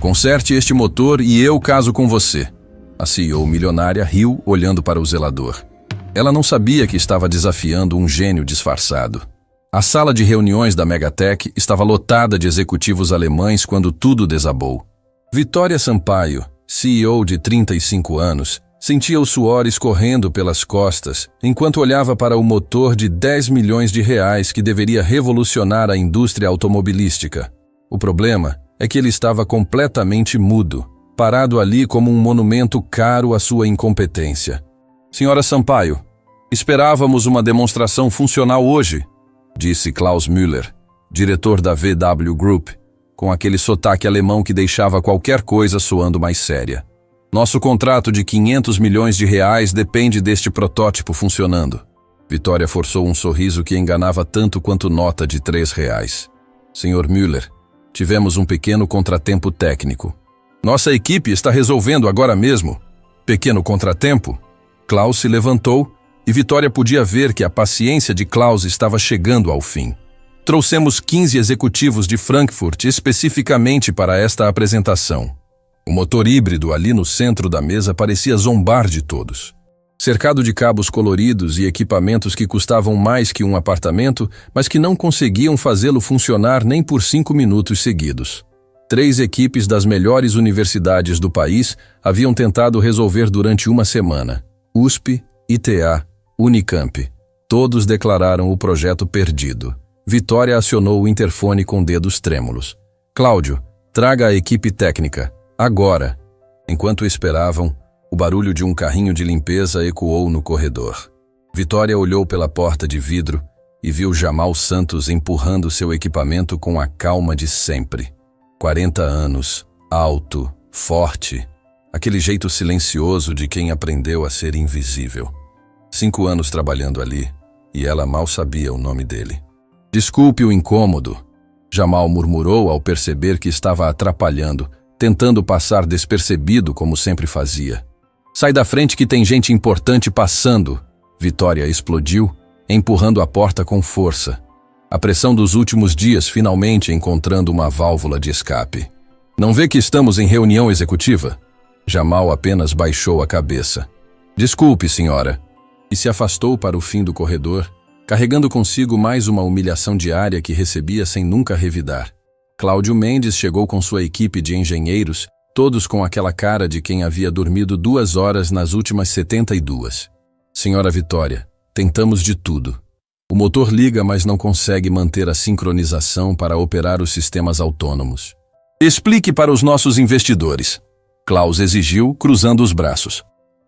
Conserte este motor e eu caso com você. A CEO milionária riu olhando para o zelador. Ela não sabia que estava desafiando um gênio disfarçado. A sala de reuniões da Megatech estava lotada de executivos alemães quando tudo desabou. Vitória Sampaio, CEO de 35 anos, sentia o suor escorrendo pelas costas enquanto olhava para o motor de 10 milhões de reais que deveria revolucionar a indústria automobilística. O problema é que ele estava completamente mudo, parado ali como um monumento caro à sua incompetência. Senhora Sampaio, esperávamos uma demonstração funcional hoje, disse Klaus Müller, diretor da VW Group, com aquele sotaque alemão que deixava qualquer coisa soando mais séria. Nosso contrato de 500 milhões de reais depende deste protótipo funcionando. Vitória forçou um sorriso que enganava tanto quanto nota de R$3. Senhor Müller, tivemos um pequeno contratempo técnico. Nossa equipe está resolvendo agora mesmo. Pequeno contratempo? Klaus se levantou e Vitória podia ver que a paciência de Klaus estava chegando ao fim. Trouxemos 15 executivos de Frankfurt especificamente para esta apresentação. O motor híbrido ali no centro da mesa parecia zombar de todos. Cercado de cabos coloridos e equipamentos que custavam mais que um apartamento, mas que não conseguiam fazê-lo funcionar nem por 5 minutos seguidos. 3 equipes das melhores universidades do país haviam tentado resolver durante uma semana. USP, ITA, Unicamp. Todos declararam o projeto perdido. Vitória acionou o interfone com dedos trêmulos. Cláudio, traga a equipe técnica. Agora. Enquanto esperavam, o barulho de um carrinho de limpeza ecoou no corredor. Vitória olhou pela porta de vidro e viu Jamal Santos empurrando seu equipamento com a calma de sempre. 40 anos, alto, forte, aquele jeito silencioso de quem aprendeu a ser invisível. 5 anos trabalhando ali, e ela mal sabia o nome dele. Desculpe o incômodo, Jamal murmurou ao perceber que estava atrapalhando, tentando passar despercebido como sempre fazia. Sai da frente que tem gente importante passando, Vitória explodiu, empurrando a porta com força. A pressão dos últimos dias finalmente encontrando uma válvula de escape. Não vê que estamos em reunião executiva? Jamal apenas baixou a cabeça. Desculpe, senhora. E se afastou para o fim do corredor, carregando consigo mais uma humilhação diária que recebia sem nunca revidar. Cláudio Mendes chegou com sua equipe de engenheiros, todos com aquela cara de quem havia dormido 2 horas nas últimas 72. Senhora Vitória, tentamos de tudo. O motor liga, mas não consegue manter a sincronização para operar os sistemas autônomos. Explique para os nossos investidores. Klaus exigiu, cruzando os braços.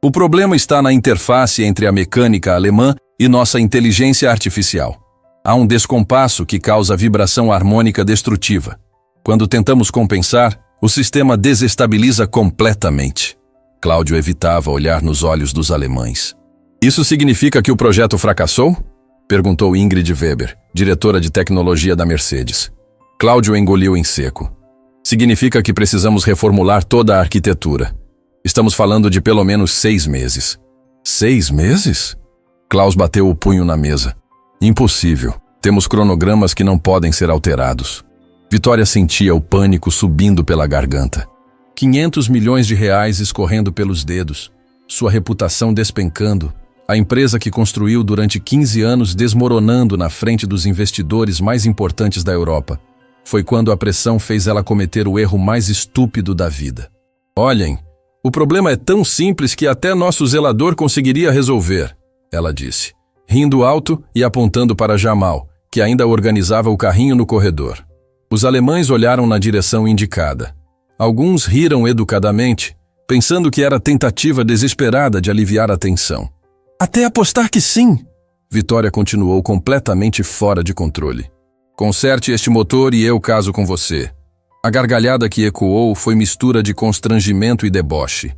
O problema está na interface entre a mecânica alemã e nossa inteligência artificial. Há um descompasso que causa vibração harmônica destrutiva. Quando tentamos compensar, o sistema desestabiliza completamente. Cláudio evitava olhar nos olhos dos alemães. Isso significa que o projeto fracassou? Perguntou Ingrid Weber, diretora de tecnologia da Mercedes. Cláudio engoliu em seco. Significa que precisamos reformular toda a arquitetura. Estamos falando de pelo menos 6 meses. 6 meses? Klaus bateu o punho na mesa. Impossível. Temos cronogramas que não podem ser alterados. Vitória sentia o pânico subindo pela garganta. 500 milhões de reais escorrendo pelos dedos. Sua reputação despencando. A empresa que construiu durante 15 anos desmoronando na frente dos investidores mais importantes da Europa. Foi quando a pressão fez ela cometer o erro mais estúpido da vida. Olhem, o problema é tão simples que até nosso zelador conseguiria resolver, ela disse, rindo alto e apontando para Jamal, que ainda organizava o carrinho no corredor. Os alemães olharam na direção indicada. Alguns riram educadamente, pensando que era tentativa desesperada de aliviar a tensão. Até apostar que sim! Vitória continuou completamente fora de controle. Conserte este motor e eu caso com você. A gargalhada que ecoou foi mistura de constrangimento e deboche.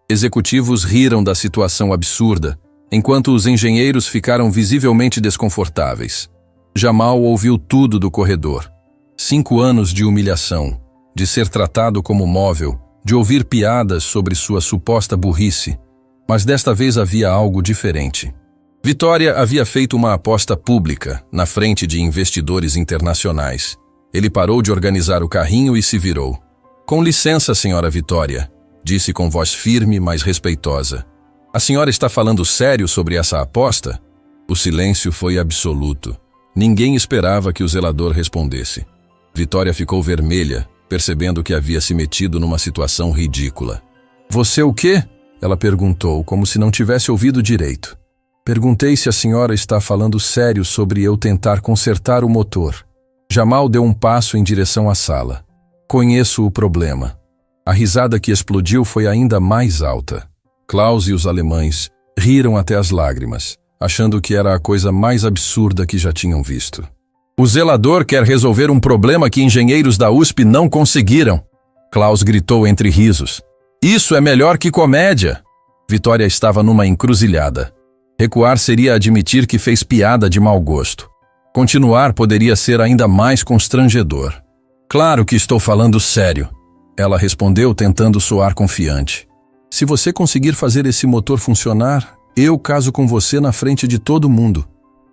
Executivos riram da situação absurda, enquanto os engenheiros ficaram visivelmente desconfortáveis. Jamal ouviu tudo do corredor. 5 anos de humilhação, de ser tratado como móvel, de ouvir piadas sobre sua suposta burrice, mas desta vez havia algo diferente. Vitória havia feito uma aposta pública, na frente de investidores internacionais. Ele parou de organizar o carrinho e se virou. Com licença, senhora Vitória, disse com voz firme, mas respeitosa. A senhora está falando sério sobre essa aposta? O silêncio foi absoluto. Ninguém esperava que o zelador respondesse. Vitória ficou vermelha, percebendo que havia se metido numa situação ridícula. Você o quê? Ela perguntou, como se não tivesse ouvido direito. Perguntei se a senhora está falando sério sobre eu tentar consertar o motor. Jamal deu um passo em direção à sala. Conheço o problema. A risada que explodiu foi ainda mais alta. Klaus e os alemães riram até as lágrimas, achando que era a coisa mais absurda que já tinham visto. O zelador quer resolver um problema que engenheiros da USP não conseguiram. Klaus gritou entre risos. Isso é melhor que comédia. Vitória estava numa encruzilhada. Recuar seria admitir que fez piada de mau gosto. Continuar poderia ser ainda mais constrangedor. Claro que estou falando sério, ela respondeu tentando soar confiante. Se você conseguir fazer esse motor funcionar, eu caso com você na frente de todo mundo.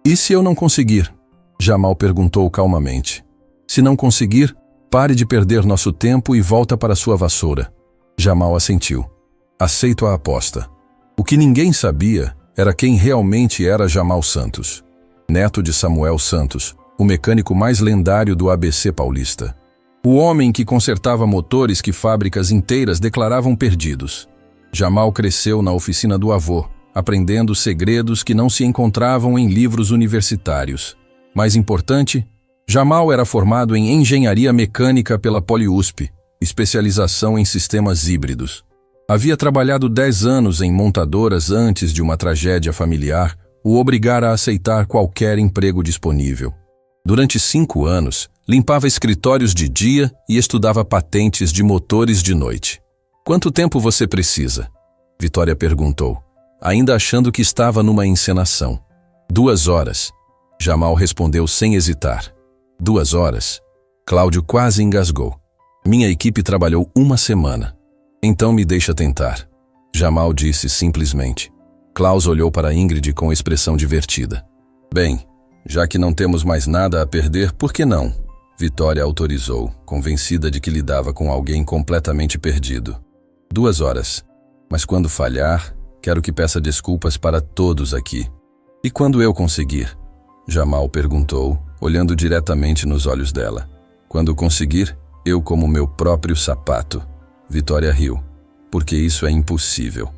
E se eu não conseguir? Jamal perguntou calmamente. Se não conseguir, pare de perder nosso tempo e volta para sua vassoura. Jamal assentiu. Aceito a aposta. O que ninguém sabia era quem realmente era Jamal Santos. Neto de Samuel Santos, o mecânico mais lendário do ABC paulista. O homem que consertava motores que fábricas inteiras declaravam perdidos. Jamal cresceu na oficina do avô, aprendendo segredos que não se encontravam em livros universitários. Mais importante, Jamal era formado em engenharia mecânica pela PoliUSP, especialização em sistemas híbridos. Havia trabalhado 10 anos em montadoras antes de uma tragédia familiar o obrigara a aceitar qualquer emprego disponível. Durante 5 anos, limpava escritórios de dia e estudava patentes de motores de noite. Quanto tempo você precisa? Vitória perguntou, ainda achando que estava numa encenação. 2 horas. Jamal respondeu sem hesitar. 2 horas. Cláudio quase engasgou. Minha equipe trabalhou 1 semana. Então me deixa tentar. Jamal disse simplesmente. Klaus olhou para Ingrid com expressão divertida. Bem, já que não temos mais nada a perder, por que não? Vitória autorizou, convencida de que lidava com alguém completamente perdido. 2 horas. Mas quando falhar, quero que peça desculpas para todos aqui. E quando eu conseguir? Jamal perguntou, olhando diretamente nos olhos dela. Quando conseguir, eu como meu próprio sapato. Vitória riu, porque isso é impossível.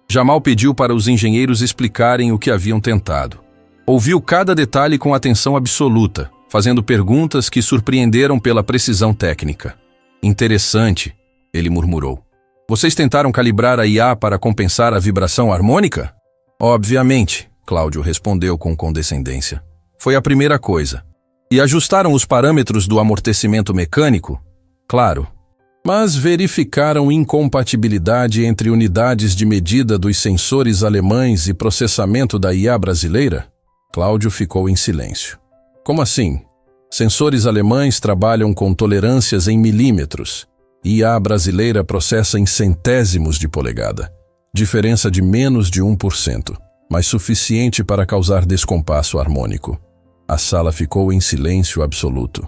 Jamal pediu para os engenheiros explicarem o que haviam tentado. Ouviu cada detalhe com atenção absoluta, fazendo perguntas que surpreenderam pela precisão técnica. Interessante, ele murmurou. Vocês tentaram calibrar a IA para compensar a vibração harmônica? Obviamente, Cláudio respondeu com condescendência. Foi a primeira coisa. E ajustaram os parâmetros do amortecimento mecânico? Claro. Mas verificaram incompatibilidade entre unidades de medida dos sensores alemães e processamento da IA brasileira? Cláudio ficou em silêncio. Como assim? Sensores alemães trabalham com tolerâncias em milímetros. IA brasileira processa em centésimos de polegada. Diferença de menos de 1%, mas suficiente para causar descompasso harmônico. A sala ficou em silêncio absoluto.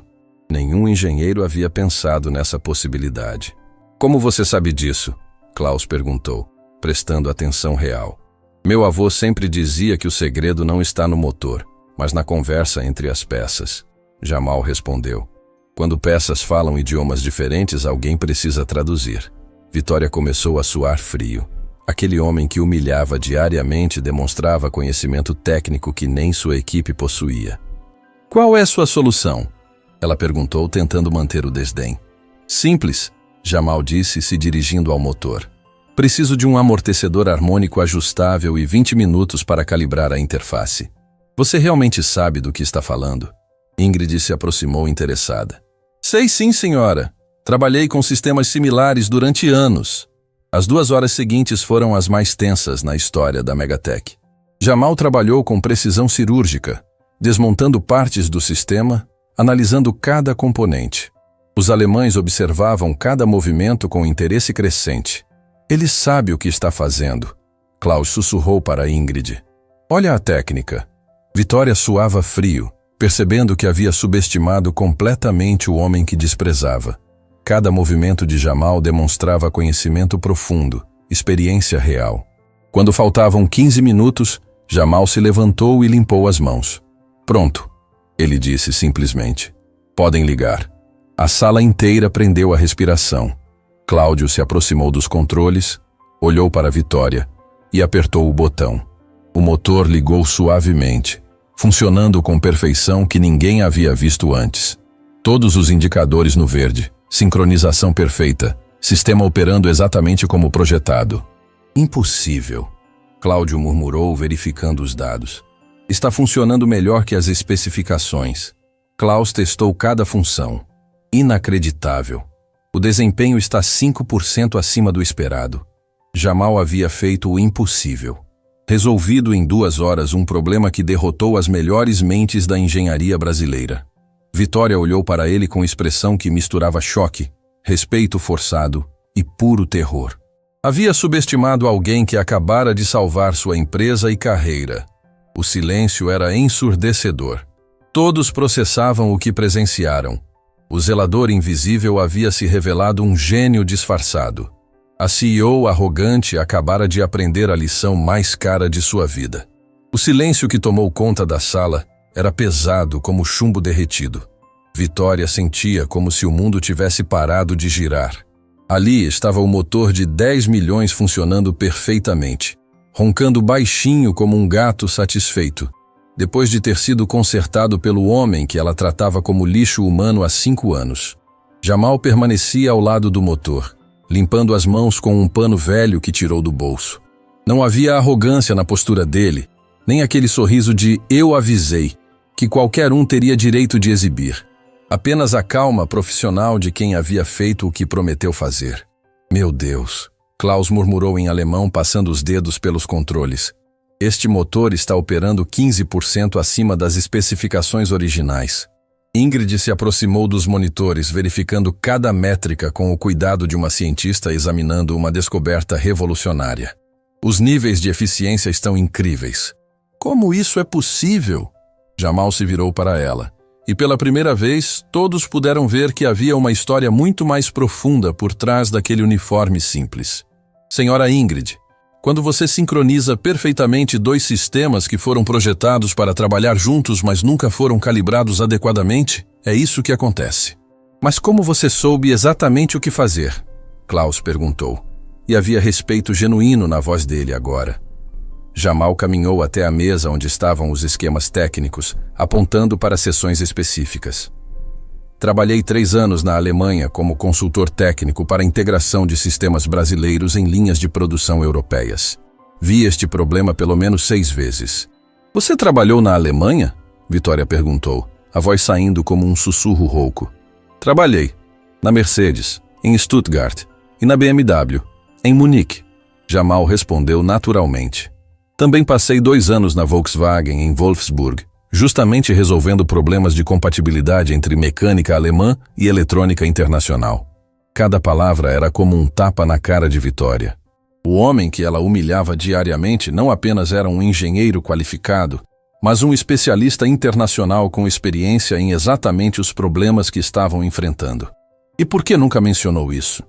Nenhum engenheiro havia pensado nessa possibilidade. Como você sabe disso? Klaus perguntou, prestando atenção real. Meu avô sempre dizia que o segredo não está no motor, mas na conversa entre as peças. Jamal respondeu. Quando peças falam idiomas diferentes, alguém precisa traduzir. Vitória começou a suar frio. Aquele homem que humilhava diariamente demonstrava conhecimento técnico que nem sua equipe possuía. Qual é sua solução? Ela perguntou, tentando manter o desdém. Simples, Jamal disse, se dirigindo ao motor. Preciso de um amortecedor harmônico ajustável e 20 minutos para calibrar a interface. Você realmente sabe do que está falando? Ingrid se aproximou interessada. Sei sim, senhora. Trabalhei com sistemas similares durante anos. As 2 horas seguintes foram as mais tensas na história da Megatech. Jamal trabalhou com precisão cirúrgica, desmontando partes do sistema, analisando cada componente. Os alemães observavam cada movimento com interesse crescente. Ele sabe o que está fazendo. Klaus sussurrou para Ingrid. Olha a técnica. Vitória suava frio, percebendo que havia subestimado completamente o homem que desprezava. Cada movimento de Jamal demonstrava conhecimento profundo, experiência real. Quando faltavam 15 minutos, Jamal se levantou e limpou as mãos. Pronto, ele disse simplesmente. Podem ligar. A sala inteira prendeu a respiração. Cláudio se aproximou dos controles, olhou para Vitória e apertou o botão. O motor ligou suavemente, funcionando com perfeição que ninguém havia visto antes. Todos os indicadores no verde, sincronização perfeita, sistema operando exatamente como projetado. Impossível, Cláudio murmurou, verificando os dados. Está funcionando melhor que as especificações. Klaus testou cada função. Inacreditável. O desempenho está 5% acima do esperado. Jamal havia feito o impossível. Resolvido em 2 horas um problema que derrotou as melhores mentes da engenharia brasileira. Vitória olhou para ele com expressão que misturava choque, respeito forçado e puro terror. Havia subestimado alguém que acabara de salvar sua empresa e carreira. O silêncio era ensurdecedor. Todos processavam o que presenciaram. O zelador invisível havia se revelado um gênio disfarçado. A CEO arrogante acabara de aprender a lição mais cara de sua vida. O silêncio que tomou conta da sala era pesado como chumbo derretido. Vitória sentia como se o mundo tivesse parado de girar. Ali estava o motor de 10 milhões funcionando perfeitamente, roncando baixinho como um gato satisfeito, depois de ter sido consertado pelo homem que ela tratava como lixo humano há 5 anos. Jamal permanecia ao lado do motor, limpando as mãos com um pano velho que tirou do bolso. Não havia arrogância na postura dele, nem aquele sorriso de "eu avisei", que qualquer um teria direito de exibir. Apenas a calma profissional de quem havia feito o que prometeu fazer. Meu Deus, Klaus murmurou em alemão, passando os dedos pelos controles. Este motor está operando 15% acima das especificações originais. Ingrid se aproximou dos monitores, verificando cada métrica com o cuidado de uma cientista examinando uma descoberta revolucionária. Os níveis de eficiência estão incríveis. Como isso é possível? Jamal se virou para ela. E pela primeira vez, todos puderam ver que havia uma história muito mais profunda por trás daquele uniforme simples. Senhora Ingrid, quando você sincroniza perfeitamente 2 sistemas que foram projetados para trabalhar juntos, mas nunca foram calibrados adequadamente, é isso que acontece. Mas como você soube exatamente o que fazer? Klaus perguntou. E havia respeito genuíno na voz dele agora. Jamal caminhou até a mesa onde estavam os esquemas técnicos, apontando para seções específicas. Trabalhei 3 anos na Alemanha como consultor técnico para a integração de sistemas brasileiros em linhas de produção europeias. Vi este problema pelo menos 6 vezes. Você trabalhou na Alemanha? Vitória perguntou, a voz saindo como um sussurro rouco. Trabalhei. Na Mercedes, em Stuttgart, e na BMW, em Munique. Jamal respondeu naturalmente. Também passei 2 anos na Volkswagen, em Wolfsburg, justamente resolvendo problemas de compatibilidade entre mecânica alemã e eletrônica internacional. Cada palavra era como um tapa na cara de Vitória. O homem que ela humilhava diariamente não apenas era um engenheiro qualificado, mas um especialista internacional com experiência em exatamente os problemas que estavam enfrentando. E por que nunca mencionou isso?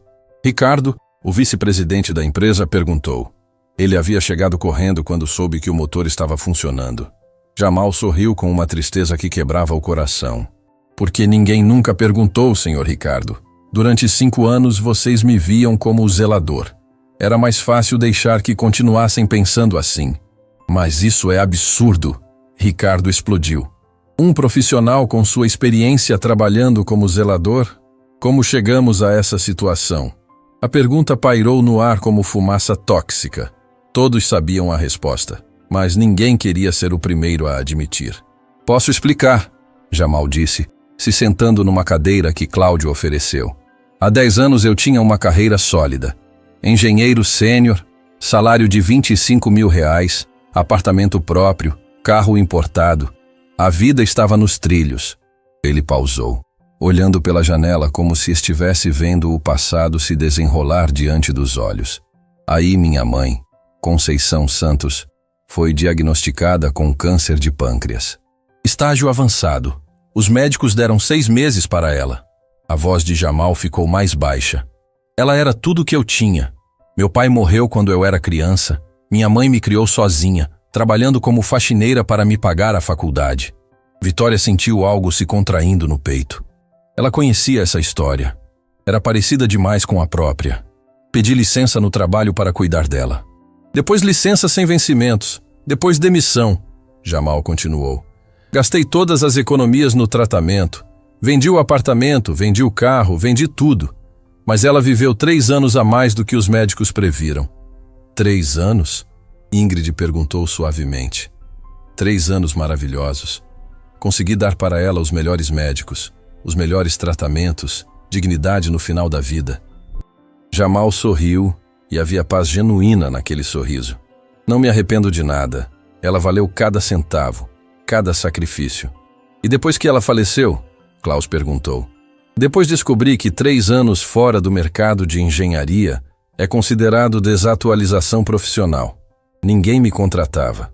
Ricardo, o vice-presidente da empresa, perguntou. Ele havia chegado correndo quando soube que o motor estava funcionando. Jamal sorriu com uma tristeza que quebrava o coração. Porque ninguém nunca perguntou, Sr. Ricardo. Durante 5 anos vocês me viam como o zelador. Era mais fácil deixar que continuassem pensando assim. Mas isso é absurdo. Ricardo explodiu. Um profissional com sua experiência trabalhando como zelador? Como chegamos a essa situação? A pergunta pairou no ar como fumaça tóxica. Todos sabiam a resposta, mas ninguém queria ser o primeiro a admitir. Posso explicar, Jamal disse, se sentando numa cadeira que Cláudio ofereceu. Há 10 anos eu tinha uma carreira sólida. Engenheiro sênior, salário de R$25 mil, apartamento próprio, carro importado. A vida estava nos trilhos. Ele pausou, olhando pela janela como se estivesse vendo o passado se desenrolar diante dos olhos. Aí minha mãe, Conceição Santos, foi diagnosticada com câncer de pâncreas. Estágio avançado. Os médicos deram 6 meses para ela. A voz de Jamal ficou mais baixa. Ela era tudo o que eu tinha. Meu pai morreu quando eu era criança. Minha mãe me criou sozinha, trabalhando como faxineira para me pagar a faculdade. Vitória sentiu algo se contraindo no peito. Ela conhecia essa história. Era parecida demais com a própria. Pedi licença no trabalho para cuidar dela. Depois licença sem vencimentos. Depois demissão. Jamal continuou. Gastei todas as economias no tratamento. Vendi o apartamento, vendi o carro, vendi tudo. Mas ela viveu 3 anos a mais do que os médicos previram. 3 anos? Ingrid perguntou suavemente. 3 anos maravilhosos. Consegui dar para ela os melhores médicos, os melhores tratamentos, dignidade no final da vida. Jamal sorriu e havia paz genuína naquele sorriso. Não me arrependo de nada. Ela valeu cada centavo, cada sacrifício. E depois que ela faleceu? Klaus perguntou. Depois descobri que 3 anos fora do mercado de engenharia é considerado desatualização profissional. Ninguém me contratava.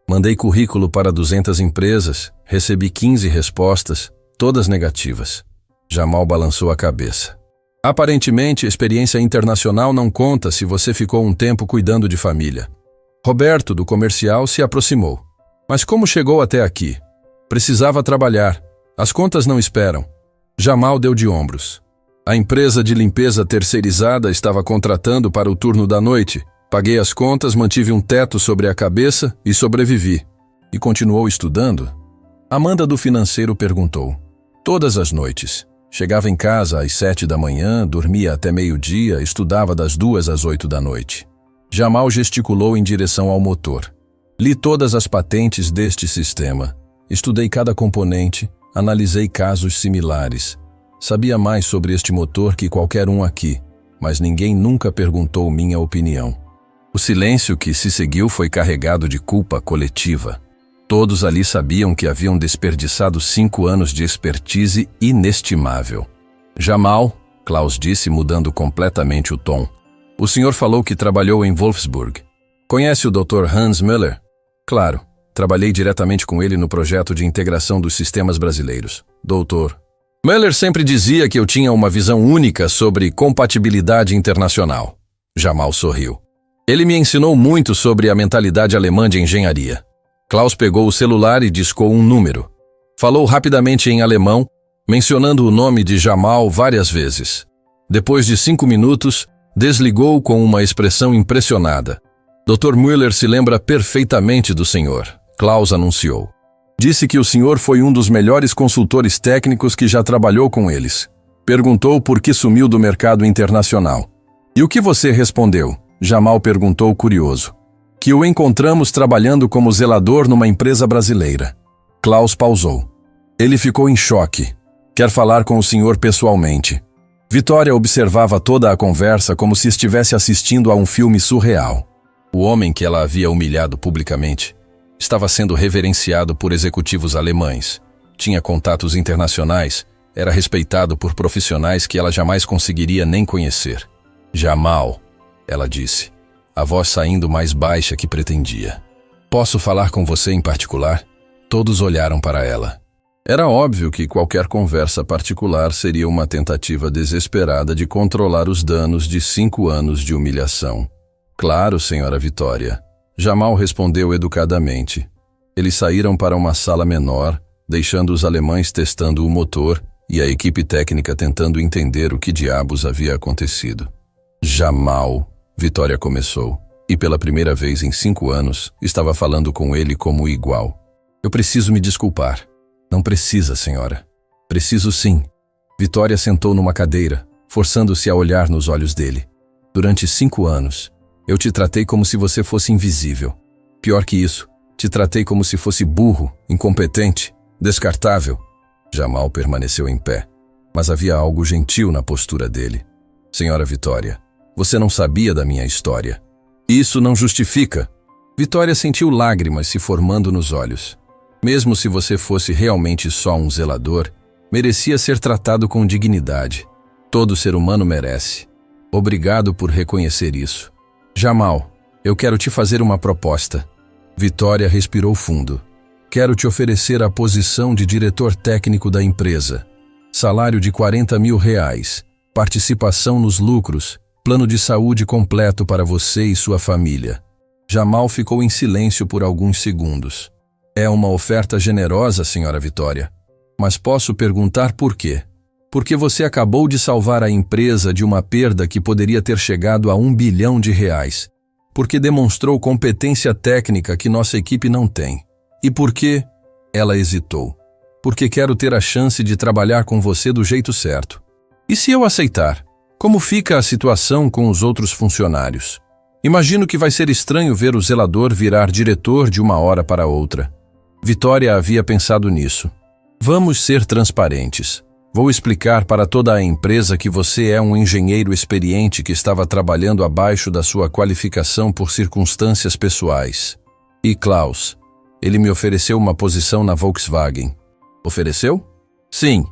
Mandei currículo para 200 empresas, recebi 15 respostas, todas negativas. Jamal balançou a cabeça. Aparentemente, experiência internacional não conta se você ficou um tempo cuidando de família. Roberto, do comercial, se aproximou. Mas como chegou até aqui? Precisava trabalhar. As contas não esperam. Jamal deu de ombros. A empresa de limpeza terceirizada estava contratando para o turno da noite. Paguei as contas, mantive um teto sobre a cabeça e sobrevivi. E continuou estudando? Amanda do financeiro perguntou. Todas as noites. Chegava em casa às 7 da manhã, dormia até meio-dia, estudava das 2 às 8 da noite. Jamal gesticulou em direção ao motor. Li todas as patentes deste sistema. Estudei cada componente, analisei casos similares. Sabia mais sobre este motor que qualquer um aqui, mas ninguém nunca perguntou minha opinião. O silêncio que se seguiu foi carregado de culpa coletiva. Todos ali sabiam que haviam desperdiçado 5 anos de expertise inestimável. Jamal, Klaus disse, mudando completamente o tom. O senhor falou que trabalhou em Wolfsburg. Conhece o Dr. Hans Müller? Claro, trabalhei diretamente com ele no projeto de integração dos sistemas brasileiros. Doutor. Müller sempre dizia que eu tinha uma visão única sobre compatibilidade internacional. Jamal sorriu. Ele me ensinou muito sobre a mentalidade alemã de engenharia. Klaus pegou o celular e discou um número. Falou rapidamente em alemão, mencionando o nome de Jamal várias vezes. Depois de 5 minutos, desligou com uma expressão impressionada. Dr. Müller se lembra perfeitamente do senhor, Klaus anunciou. Disse que o senhor foi um dos melhores consultores técnicos que já trabalhou com eles. Perguntou por que sumiu do mercado internacional. E o que você respondeu? Jamal perguntou curioso. Que o encontramos trabalhando como zelador numa empresa brasileira. Klaus pausou. Ele ficou em choque. Quer falar com o senhor pessoalmente. Vitória observava toda a conversa como se estivesse assistindo a um filme surreal. O homem que ela havia humilhado publicamente estava sendo reverenciado por executivos alemães. Tinha contatos internacionais, era respeitado por profissionais que ela jamais conseguiria nem conhecer. Jamal, ela disse, a voz saindo mais baixa que pretendia. Posso falar com você em particular? Todos olharam para ela. Era óbvio que qualquer conversa particular seria uma tentativa desesperada de controlar os danos de 5 anos de humilhação. Claro, senhora Vitória. Jamal respondeu educadamente. Eles saíram para uma sala menor, deixando os alemães testando o motor e a equipe técnica tentando entender o que diabos havia acontecido. Jamal, Vitória começou, e pela primeira vez em 5 anos, estava falando com ele como igual. Eu preciso me desculpar. Não precisa, senhora. Preciso sim. Vitória sentou numa cadeira, forçando-se a olhar nos olhos dele. Durante 5 anos, eu te tratei como se você fosse invisível. Pior que isso, te tratei como se fosse burro, incompetente, descartável. Jamal permaneceu em pé, mas havia algo gentil na postura dele. Senhora Vitória, você não sabia da minha história. Isso não justifica. Vitória sentiu lágrimas se formando nos olhos. Mesmo se você fosse realmente só um zelador, merecia ser tratado com dignidade. Todo ser humano merece. Obrigado por reconhecer isso. Jamal, eu quero te fazer uma proposta. Vitória respirou fundo. Quero te oferecer a posição de diretor técnico da empresa. salário de R$ 40.000, participação nos lucros, plano de saúde completo para você e sua família. Jamal ficou em silêncio por alguns segundos. É uma oferta generosa, senhora Vitória. Mas posso perguntar por quê? Porque você acabou de salvar a empresa de uma perda que poderia ter chegado a R$ 1 bilhão. Porque demonstrou competência técnica que nossa equipe não tem. E por quê? Ela hesitou. Porque quero ter a chance de trabalhar com você do jeito certo. E se eu aceitar? Como fica a situação com os outros funcionários? Imagino que vai ser estranho ver o zelador virar diretor de uma hora para outra. Vitória havia pensado nisso. Vamos ser transparentes. Vou explicar para toda a empresa que você é um engenheiro experiente que estava trabalhando abaixo da sua qualificação por circunstâncias pessoais. E Klaus, ele me ofereceu uma posição na Volkswagen. Ofereceu? Sim.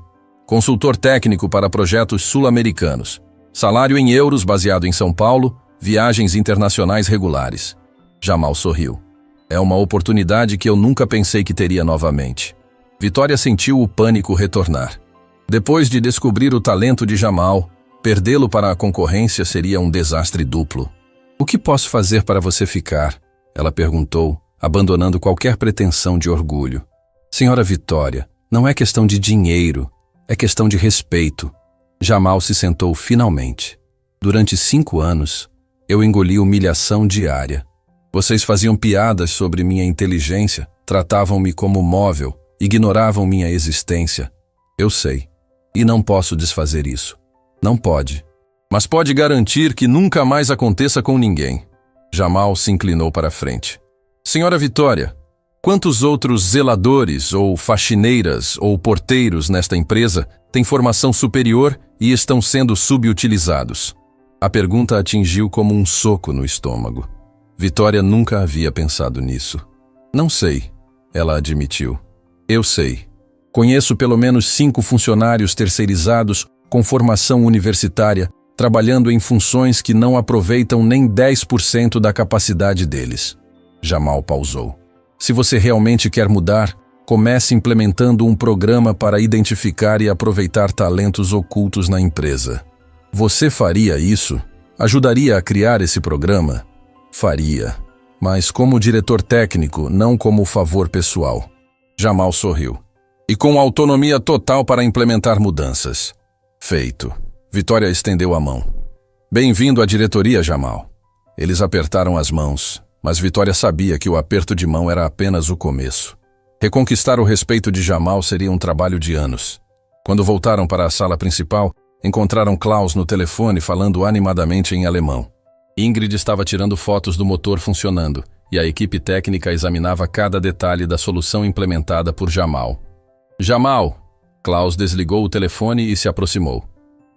Consultor técnico para projetos sul-americanos. Salário em euros baseado em São Paulo, viagens internacionais regulares. Jamal sorriu. É uma oportunidade que eu nunca pensei que teria novamente. Vitória sentiu o pânico retornar. Depois de descobrir o talento de Jamal, perdê-lo para a concorrência seria um desastre duplo. O que posso fazer para você ficar? Ela perguntou, abandonando qualquer pretensão de orgulho. Senhora Vitória, não é questão de dinheiro, é questão de respeito. Jamal se sentou finalmente. Durante 5 anos, eu engoli humilhação diária. Vocês faziam piadas sobre minha inteligência, tratavam-me como móvel, ignoravam minha existência. Eu sei. E não posso desfazer isso. Não pode. Mas pode garantir que nunca mais aconteça com ninguém. Jamal se inclinou para a frente. Senhora Vitória, quantos outros zeladores ou faxineiras ou porteiros nesta empresa têm formação superior e estão sendo subutilizados? A pergunta atingiu como um soco no estômago. Vitória nunca havia pensado nisso. Não sei, ela admitiu. Eu sei. Conheço pelo menos 5 funcionários terceirizados com formação universitária, trabalhando em funções que não aproveitam nem 10% da capacidade deles. Jamal pausou. Se você realmente quer mudar, comece implementando um programa para identificar e aproveitar talentos ocultos na empresa. Você faria isso? Ajudaria a criar esse programa? Faria, mas como diretor técnico, não como favor pessoal. Jamal sorriu. E com autonomia total para implementar mudanças. Feito. Vitória estendeu a mão. Bem-vindo à diretoria, Jamal. Eles apertaram as mãos, mas Vitória sabia que o aperto de mão era apenas o começo. Reconquistar o respeito de Jamal seria um trabalho de anos. Quando voltaram para a sala principal, encontraram Klaus no telefone falando animadamente em alemão. Ingrid estava tirando fotos do motor funcionando, e a equipe técnica examinava cada detalhe da solução implementada por Jamal. Jamal, Klaus desligou o telefone e se aproximou.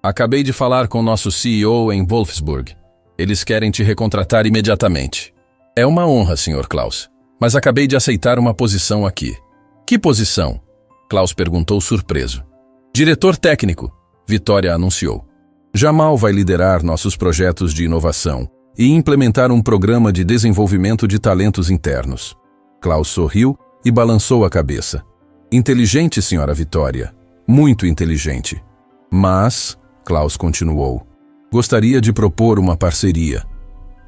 Acabei de falar com nosso CEO em Wolfsburg. Eles querem te recontratar imediatamente. É uma honra, Sr. Klaus, mas acabei de aceitar uma posição aqui. Que posição? Klaus perguntou surpreso. Diretor técnico, Vitória anunciou. Jamal vai liderar nossos projetos de inovação e implementar um programa de desenvolvimento de talentos internos. Klaus sorriu e balançou a cabeça. Inteligente, senhora Vitória. Muito inteligente. Mas, Klaus continuou, gostaria de propor uma parceria.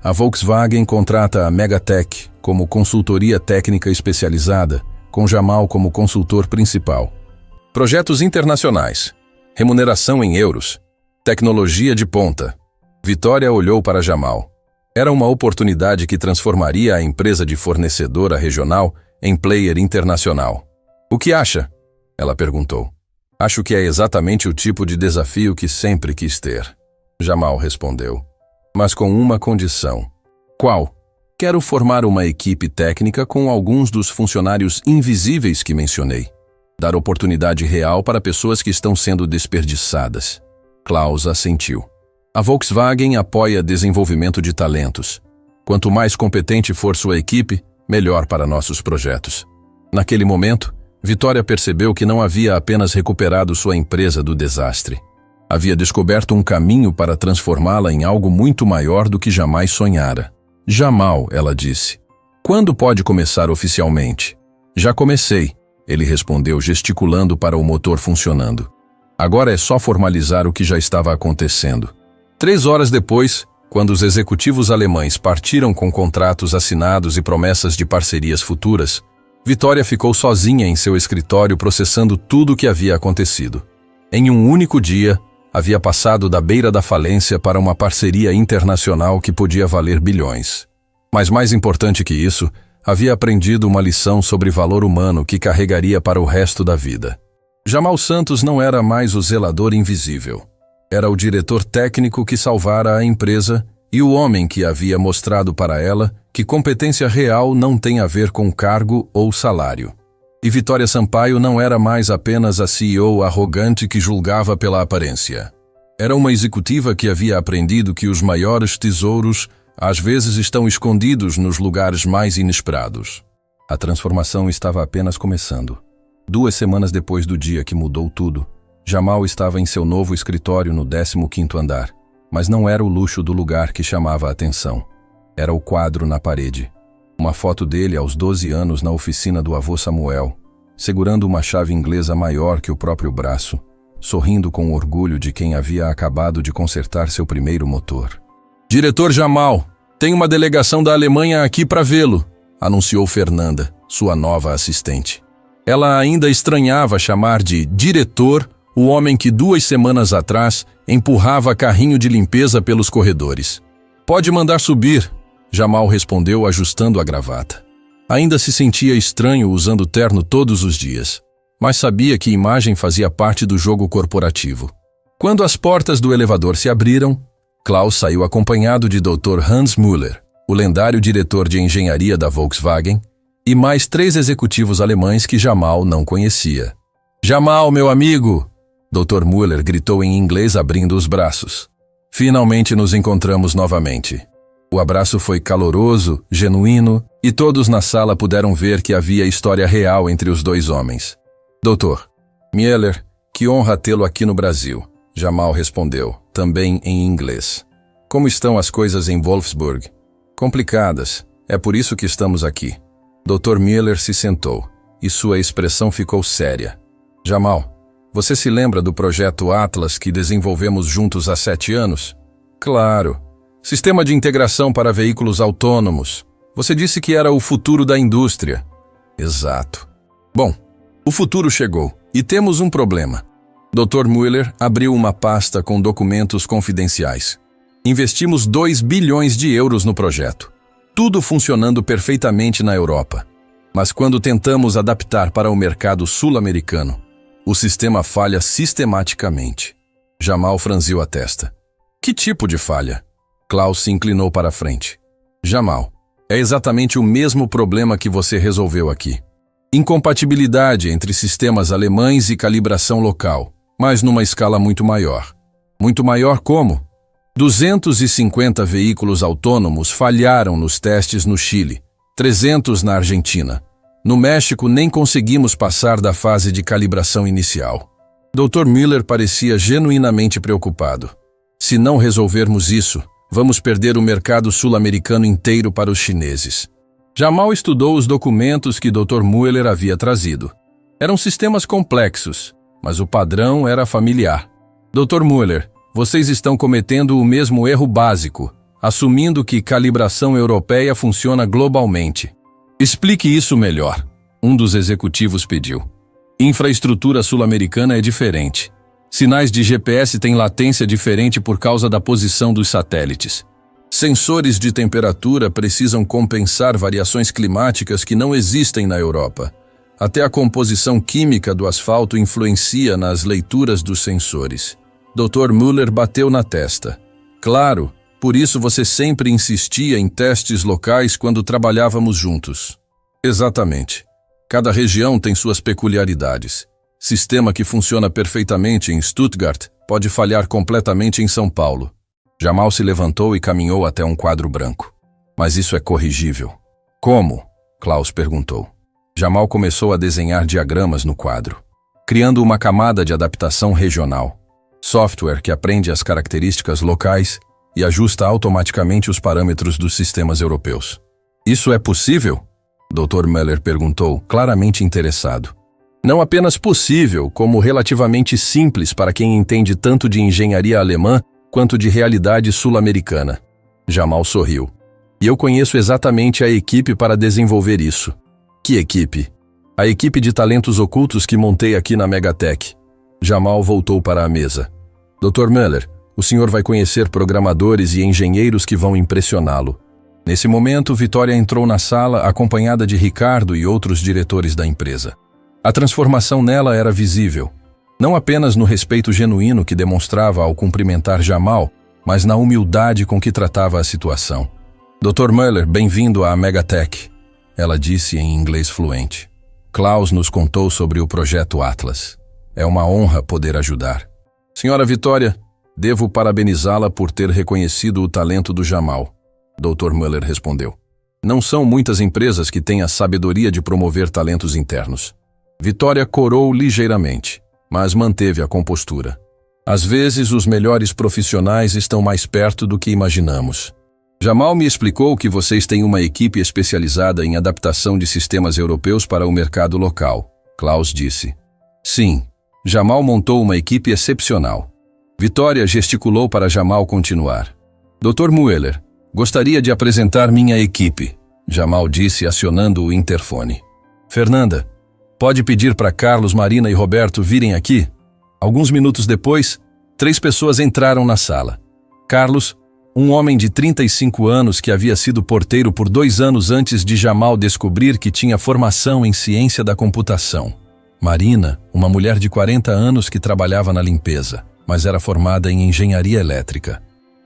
A Volkswagen contrata a Megatech como consultoria técnica especializada, com Jamal como consultor principal. Projetos internacionais. Remuneração em euros. Tecnologia de ponta. Vitória olhou para Jamal. Era uma oportunidade que transformaria a empresa de fornecedora regional em player internacional. O que acha? Ela perguntou. Acho que é exatamente o tipo de desafio que sempre quis ter. Jamal respondeu. Mas com uma condição. Qual? Quero formar uma equipe técnica com alguns dos funcionários invisíveis que mencionei. Dar oportunidade real para pessoas que estão sendo desperdiçadas. Klaus assentiu. A Volkswagen apoia desenvolvimento de talentos. Quanto mais competente for sua equipe, melhor para nossos projetos. Naquele momento, Vitória percebeu que não havia apenas recuperado sua empresa do desastre. Havia descoberto um caminho para transformá-la em algo muito maior do que jamais sonhara. Jamal, ela disse. Quando pode começar oficialmente? Já comecei, ele respondeu gesticulando para o motor funcionando. Agora é só formalizar o que já estava acontecendo. 3 horas depois, quando os executivos alemães partiram com contratos assinados e promessas de parcerias futuras, Vitória ficou sozinha em seu escritório processando tudo o que havia acontecido. Em um único dia, havia passado da beira da falência para uma parceria internacional que podia valer bilhões. Mas mais importante que isso, havia aprendido uma lição sobre valor humano que carregaria para o resto da vida. Jamal Santos não era mais o zelador invisível. Era o diretor técnico que salvara a empresa e o homem que havia mostrado para ela que competência real não tem a ver com cargo ou salário. E Vitória Sampaio não era mais apenas a CEO arrogante que julgava pela aparência. Era uma executiva que havia aprendido que os maiores tesouros às vezes estão escondidos nos lugares mais inesperados. A transformação estava apenas começando. 2 semanas depois do dia que mudou tudo, Jamal estava em seu novo escritório no 15º andar, mas não era o luxo do lugar que chamava a atenção. Era o quadro na parede. Uma foto dele aos 12 anos na oficina do avô Samuel, segurando uma chave inglesa maior que o próprio braço, sorrindo com orgulho de quem havia acabado de consertar seu primeiro motor. "Diretor Jamal, tem uma delegação da Alemanha aqui para vê-lo", anunciou Fernanda, sua nova assistente. Ela ainda estranhava chamar de diretor o homem que 2 semanas atrás empurrava carrinho de limpeza pelos corredores. "Pode mandar subir", Jamal respondeu ajustando a gravata. Ainda se sentia estranho usando terno todos os dias, mas sabia que imagem fazia parte do jogo corporativo. Quando as portas do elevador se abriram, Klaus saiu acompanhado de Dr. Hans Müller, o lendário diretor de engenharia da Volkswagen, e mais 3 executivos alemães que Jamal não conhecia. "Jamal, meu amigo!" Dr. Müller gritou em inglês abrindo os braços. "Finalmente nos encontramos novamente." O abraço foi caloroso, genuíno, e todos na sala puderam ver que havia história real entre os 2 homens. "Doutor Müller, que honra tê-lo aqui no Brasil", Jamal respondeu, também em inglês. "Como estão as coisas em Wolfsburg?" "Complicadas. É por isso que estamos aqui." Dr. Müller se sentou, e sua expressão ficou séria. "Jamal, você se lembra do projeto Atlas que desenvolvemos juntos há 7 anos? "Claro. Sistema de integração para veículos autônomos. Você disse que era o futuro da indústria." "Exato." "Bom, o futuro chegou, e temos um problema." Dr. Müller abriu uma pasta com documentos confidenciais. "Investimos 2 bilhões de euros no projeto. Tudo funcionando perfeitamente na Europa. Mas quando tentamos adaptar para o mercado sul-americano, o sistema falha sistematicamente." Jamal franziu a testa. "Que tipo de falha?" Klaus se inclinou para a frente. "Jamal, é exatamente o mesmo problema que você resolveu aqui. Incompatibilidade entre sistemas alemães e calibração local, mas numa escala muito maior." "Muito maior como?" 250 veículos autônomos falharam nos testes no Chile, 300 na Argentina. No México nem conseguimos passar da fase de calibração inicial. Dr. Müller parecia genuinamente preocupado. "Se não resolvermos isso, vamos perder o mercado sul-americano inteiro para os chineses." Jamal estudou os documentos que Dr. Müller havia trazido. Eram sistemas complexos, mas o padrão era familiar. "Dr. Müller, vocês estão cometendo o mesmo erro básico, assumindo que calibração europeia funciona globalmente." "Explique isso melhor", um dos executivos pediu. "Infraestrutura sul-americana é diferente. Sinais de GPS têm latência diferente por causa da posição dos satélites. Sensores de temperatura precisam compensar variações climáticas que não existem na Europa. Até a composição química do asfalto influencia nas leituras dos sensores." Dr. Müller bateu na testa. "Claro, por isso você sempre insistia em testes locais quando trabalhávamos juntos." "Exatamente. Cada região tem suas peculiaridades. Sistema que funciona perfeitamente em Stuttgart pode falhar completamente em São Paulo." Jamal se levantou e caminhou até um quadro branco. "Mas isso é corrigível." "Como?" Klaus perguntou. Jamal começou a desenhar diagramas no quadro, criando uma camada de adaptação regional. Software que aprende as características locais e ajusta automaticamente os parâmetros dos sistemas europeus. "Isso é possível?" Dr. Müller perguntou, claramente interessado. Não apenas possível, como relativamente simples para quem entende tanto de engenharia alemã quanto de realidade sul-americana. Jamal sorriu. E eu conheço exatamente a equipe para desenvolver isso. Que equipe? A equipe de talentos ocultos que montei aqui na Megatech. Jamal voltou para a mesa. Dr. Mueller, o senhor vai conhecer programadores e engenheiros que vão impressioná-lo. Nesse momento, Vitória entrou na sala acompanhada de Ricardo e outros diretores da empresa. A transformação nela era visível, não apenas no respeito genuíno que demonstrava ao cumprimentar Jamal, mas na humildade com que tratava a situação. Dr. Mueller, bem-vindo à Megatech, ela disse em inglês fluente. Klaus nos contou sobre o projeto Atlas. É uma honra poder ajudar. Senhora Vitória, devo parabenizá-la por ter reconhecido o talento do Jamal. Dr. Mueller respondeu. Não são muitas empresas que têm a sabedoria de promover talentos internos. Vitória corou ligeiramente, mas manteve a compostura. Às vezes, os melhores profissionais estão mais perto do que imaginamos. Jamal me explicou que vocês têm uma equipe especializada em adaptação de sistemas europeus para o mercado local. Klaus disse. Sim, Jamal montou uma equipe excepcional. Vitória gesticulou para Jamal continuar. Dr. Mueller, gostaria de apresentar minha equipe, Jamal disse acionando o interfone. Fernanda, pode pedir para Carlos, Marina e Roberto virem aqui? Alguns minutos depois, 3 pessoas entraram na sala. Carlos, um homem de 35 anos que havia sido porteiro por 2 anos antes de Jamal descobrir que tinha formação em ciência da computação. Marina, uma mulher de 40 anos que trabalhava na limpeza, mas era formada em engenharia elétrica.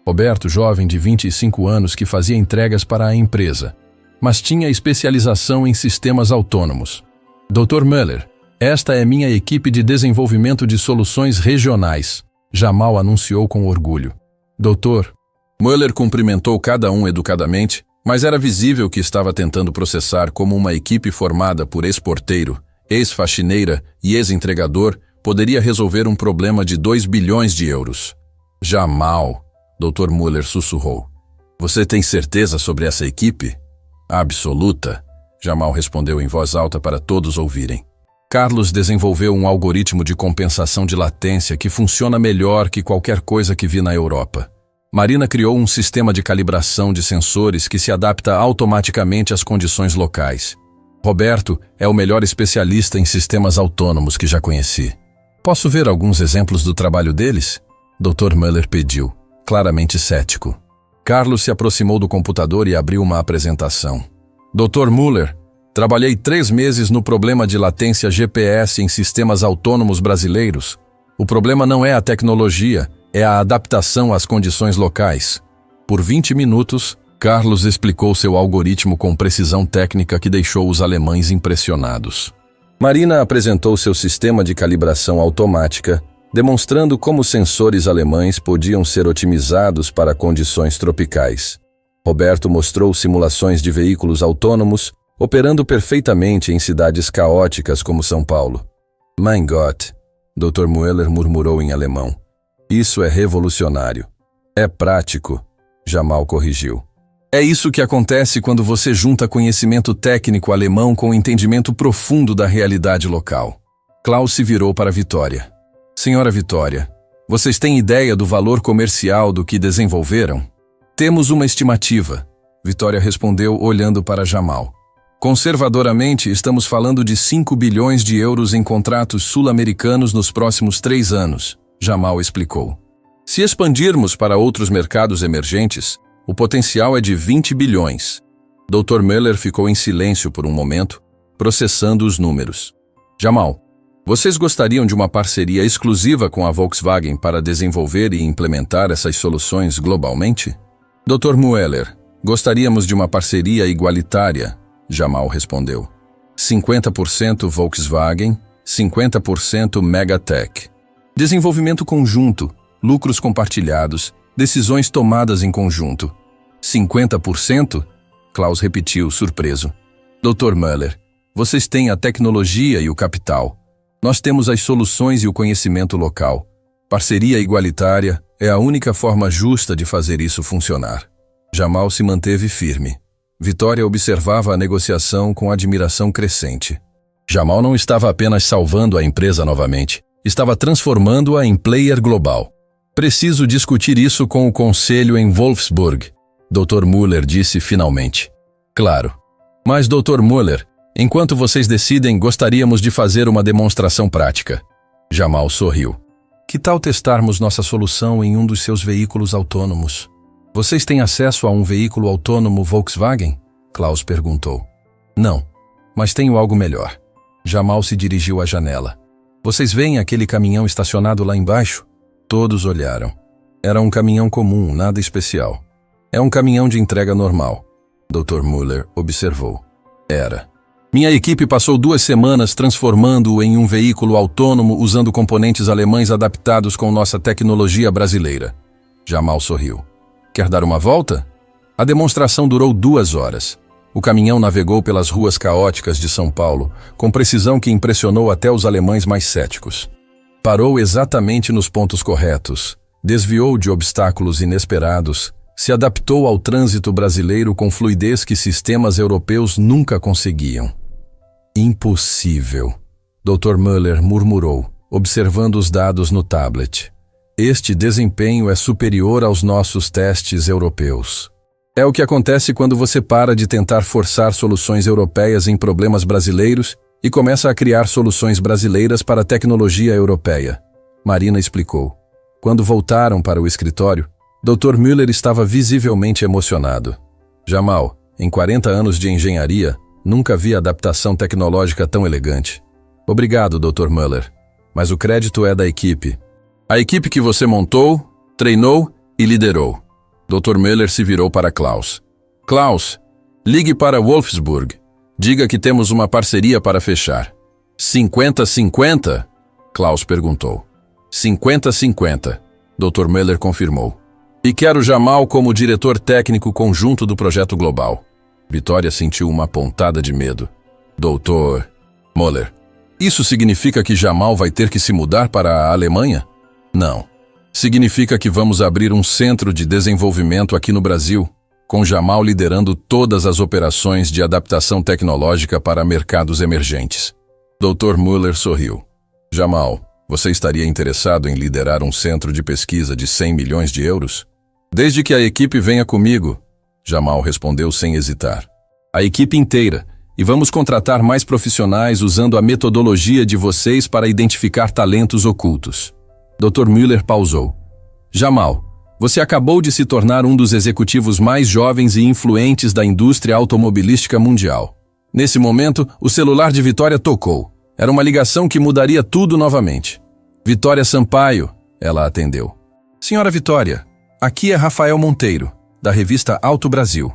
Roberto, jovem de 25 anos que fazia entregas para a empresa, mas tinha especialização em sistemas autônomos. Dr. Mueller, esta é minha equipe de desenvolvimento de soluções regionais, Jamal anunciou com orgulho. Doutor, Mueller cumprimentou cada um educadamente, mas era visível que estava tentando processar como uma equipe formada por ex-porteiro, ex-faxineira e ex-entregador poderia resolver um problema de 2 bilhões de euros. Jamal, Dr. Mueller sussurrou. Você tem certeza sobre essa equipe? Absoluta, Jamal respondeu em voz alta para todos ouvirem. Carlos desenvolveu um algoritmo de compensação de latência que funciona melhor que qualquer coisa que vi na Europa. Marina criou um sistema de calibração de sensores que se adapta automaticamente às condições locais. Roberto é o melhor especialista em sistemas autônomos que já conheci. Posso ver alguns exemplos do trabalho deles? Dr. Mueller pediu, claramente cético. Carlos se aproximou do computador e abriu uma apresentação. Dr. Mueller, trabalhei 3 meses no problema de latência GPS em sistemas autônomos brasileiros. O problema não é a tecnologia, é a adaptação às condições locais. Por 20 minutos, Carlos explicou seu algoritmo com precisão técnica que deixou os alemães impressionados. Marina apresentou seu sistema de calibração automática, demonstrando como sensores alemães podiam ser otimizados para condições tropicais. Roberto mostrou simulações de veículos autônomos, operando perfeitamente em cidades caóticas como São Paulo. Mein Gott, Dr. Mueller murmurou em alemão. Isso é revolucionário. É prático, Jamal corrigiu. É isso que acontece quando você junta conhecimento técnico alemão com entendimento profundo da realidade local. Klaus se virou para Vitória. Senhora Vitória, vocês têm ideia do valor comercial do que desenvolveram? Temos uma estimativa, Vitória respondeu olhando para Jamal. Conservadoramente, estamos falando de 5 bilhões de euros em contratos sul-americanos nos próximos 3 anos, Jamal explicou. Se expandirmos para outros mercados emergentes, o potencial é de 20 bilhões. Dr. Mueller ficou em silêncio por um momento, processando os números. Jamal, vocês gostariam de uma parceria exclusiva com a Volkswagen para desenvolver e implementar essas soluções globalmente? Dr. Mueller, gostaríamos de uma parceria igualitária, Jamal respondeu. 50% Volkswagen, 50% Megatech. Desenvolvimento conjunto, lucros compartilhados, decisões tomadas em conjunto. 50%? Klaus repetiu, surpreso. Dr. Mueller, vocês têm a tecnologia e o capital. Nós temos as soluções e o conhecimento local. Parceria igualitária é a única forma justa de fazer isso funcionar. Jamal se manteve firme. Vitória observava a negociação com admiração crescente. Jamal não estava apenas salvando a empresa novamente, estava transformando-a em player global. Preciso discutir isso com o conselho em Wolfsburg, Dr. Müller disse finalmente. Claro. Mas, Dr. Müller, enquanto vocês decidem, gostaríamos de fazer uma demonstração prática. Jamal sorriu. Que tal testarmos nossa solução em um dos seus veículos autônomos? Vocês têm acesso a um veículo autônomo Volkswagen? Klaus perguntou. Não, mas tenho algo melhor. Jamal se dirigiu à janela. Vocês veem aquele caminhão estacionado lá embaixo? Todos olharam. Era um caminhão comum, nada especial. É um caminhão de entrega normal. Dr. Müller observou. Era. Minha equipe passou 2 semanas transformando-o em um veículo autônomo usando componentes alemães adaptados com nossa tecnologia brasileira. Jamal sorriu. Quer dar uma volta? A demonstração durou 2 horas. O caminhão navegou pelas ruas caóticas de São Paulo, com precisão que impressionou até os alemães mais céticos. Parou exatamente nos pontos corretos, desviou de obstáculos inesperados, se adaptou ao trânsito brasileiro com fluidez que sistemas europeus nunca conseguiam. Impossível, Dr. Müller murmurou, observando os dados no tablet. Este desempenho é superior aos nossos testes europeus. É o que acontece quando você para de tentar forçar soluções europeias em problemas brasileiros e começa a criar soluções brasileiras para a tecnologia europeia. Marina explicou. Quando voltaram para o escritório, Dr. Müller estava visivelmente emocionado. Jamal, em 40 anos de engenharia, nunca vi adaptação tecnológica tão elegante. Obrigado, Dr. Müller, mas o crédito é da equipe. A equipe que você montou, treinou e liderou. Dr. Müller se virou para Klaus. Klaus, ligue para Wolfsburg. Diga que temos uma parceria para fechar. 50-50? Klaus perguntou. 50-50, Dr. Müller confirmou. E quero Jamal como diretor técnico conjunto do projeto global. Vitória sentiu uma pontada de medo. Dr. Müller, isso significa que Jamal vai ter que se mudar para a Alemanha? Não. Significa que vamos abrir um centro de desenvolvimento aqui no Brasil, com Jamal liderando todas as operações de adaptação tecnológica para mercados emergentes. Dr. Müller sorriu. Jamal, você estaria interessado em liderar um centro de pesquisa de 100 milhões de euros? Desde que a equipe venha comigo, Jamal respondeu sem hesitar. A equipe inteira, e vamos contratar mais profissionais usando a metodologia de vocês para identificar talentos ocultos. Dr. Müller pausou. Jamal, você acabou de se tornar um dos executivos mais jovens e influentes da indústria automobilística mundial. Nesse momento, o celular de Vitória tocou. Era uma ligação que mudaria tudo novamente. Vitória Sampaio, ela atendeu. Senhora Vitória, aqui é Rafael Monteiro, da revista Auto Brasil.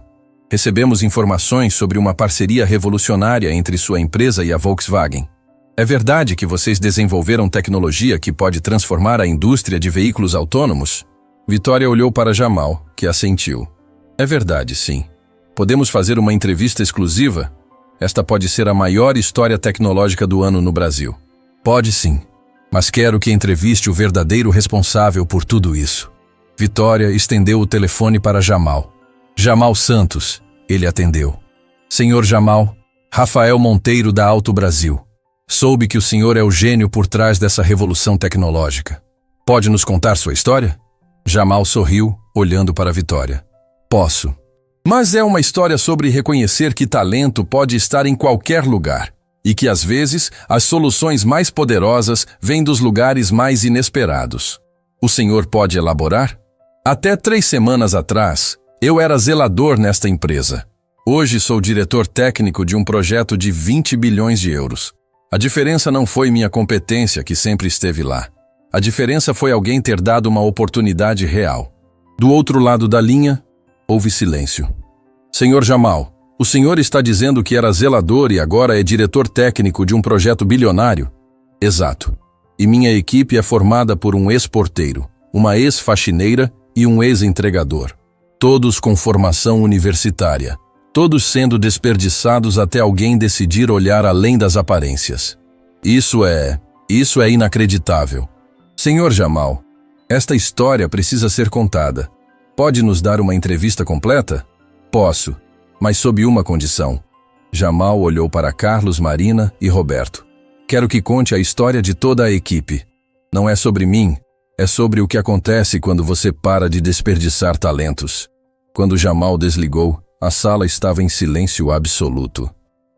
Recebemos informações sobre uma parceria revolucionária entre sua empresa e a Volkswagen. É verdade que vocês desenvolveram tecnologia que pode transformar a indústria de veículos autônomos? Vitória olhou para Jamal, que assentiu. É verdade, sim. Podemos fazer uma entrevista exclusiva? Esta pode ser a maior história tecnológica do ano no Brasil. Pode sim, mas quero que entreviste o verdadeiro responsável por tudo isso. Vitória estendeu o telefone para Jamal. Jamal Santos, ele atendeu. Senhor Jamal, Rafael Monteiro da Auto Brasil. Soube que o senhor é o gênio por trás dessa revolução tecnológica. Pode nos contar sua história? Jamal sorriu, olhando para Vitória. Posso. Mas é uma história sobre reconhecer que talento pode estar em qualquer lugar e que, às vezes, as soluções mais poderosas vêm dos lugares mais inesperados. O senhor pode elaborar? Até 3 semanas atrás, eu era zelador nesta empresa. Hoje sou diretor técnico de um projeto de 20 bilhões de euros. A diferença não foi minha competência, que sempre esteve lá. A diferença foi alguém ter dado uma oportunidade real. Do outro lado da linha, houve silêncio. Senhor Jamal, o senhor está dizendo que era zelador e agora é diretor técnico de um projeto bilionário? Exato. E minha equipe é formada por um ex-porteiro, uma ex-faxineira e um ex-entregador. Todos com formação universitária. Todos sendo desperdiçados até alguém decidir olhar além das aparências. Isso é inacreditável. Senhor Jamal, esta história precisa ser contada. Pode nos dar uma entrevista completa? Posso, mas sob uma condição. Jamal olhou para Carlos, Marina e Roberto. Quero que conte a história de toda a equipe. Não é sobre mim, é sobre o que acontece quando você para de desperdiçar talentos. Quando Jamal desligou, a sala estava em silêncio absoluto.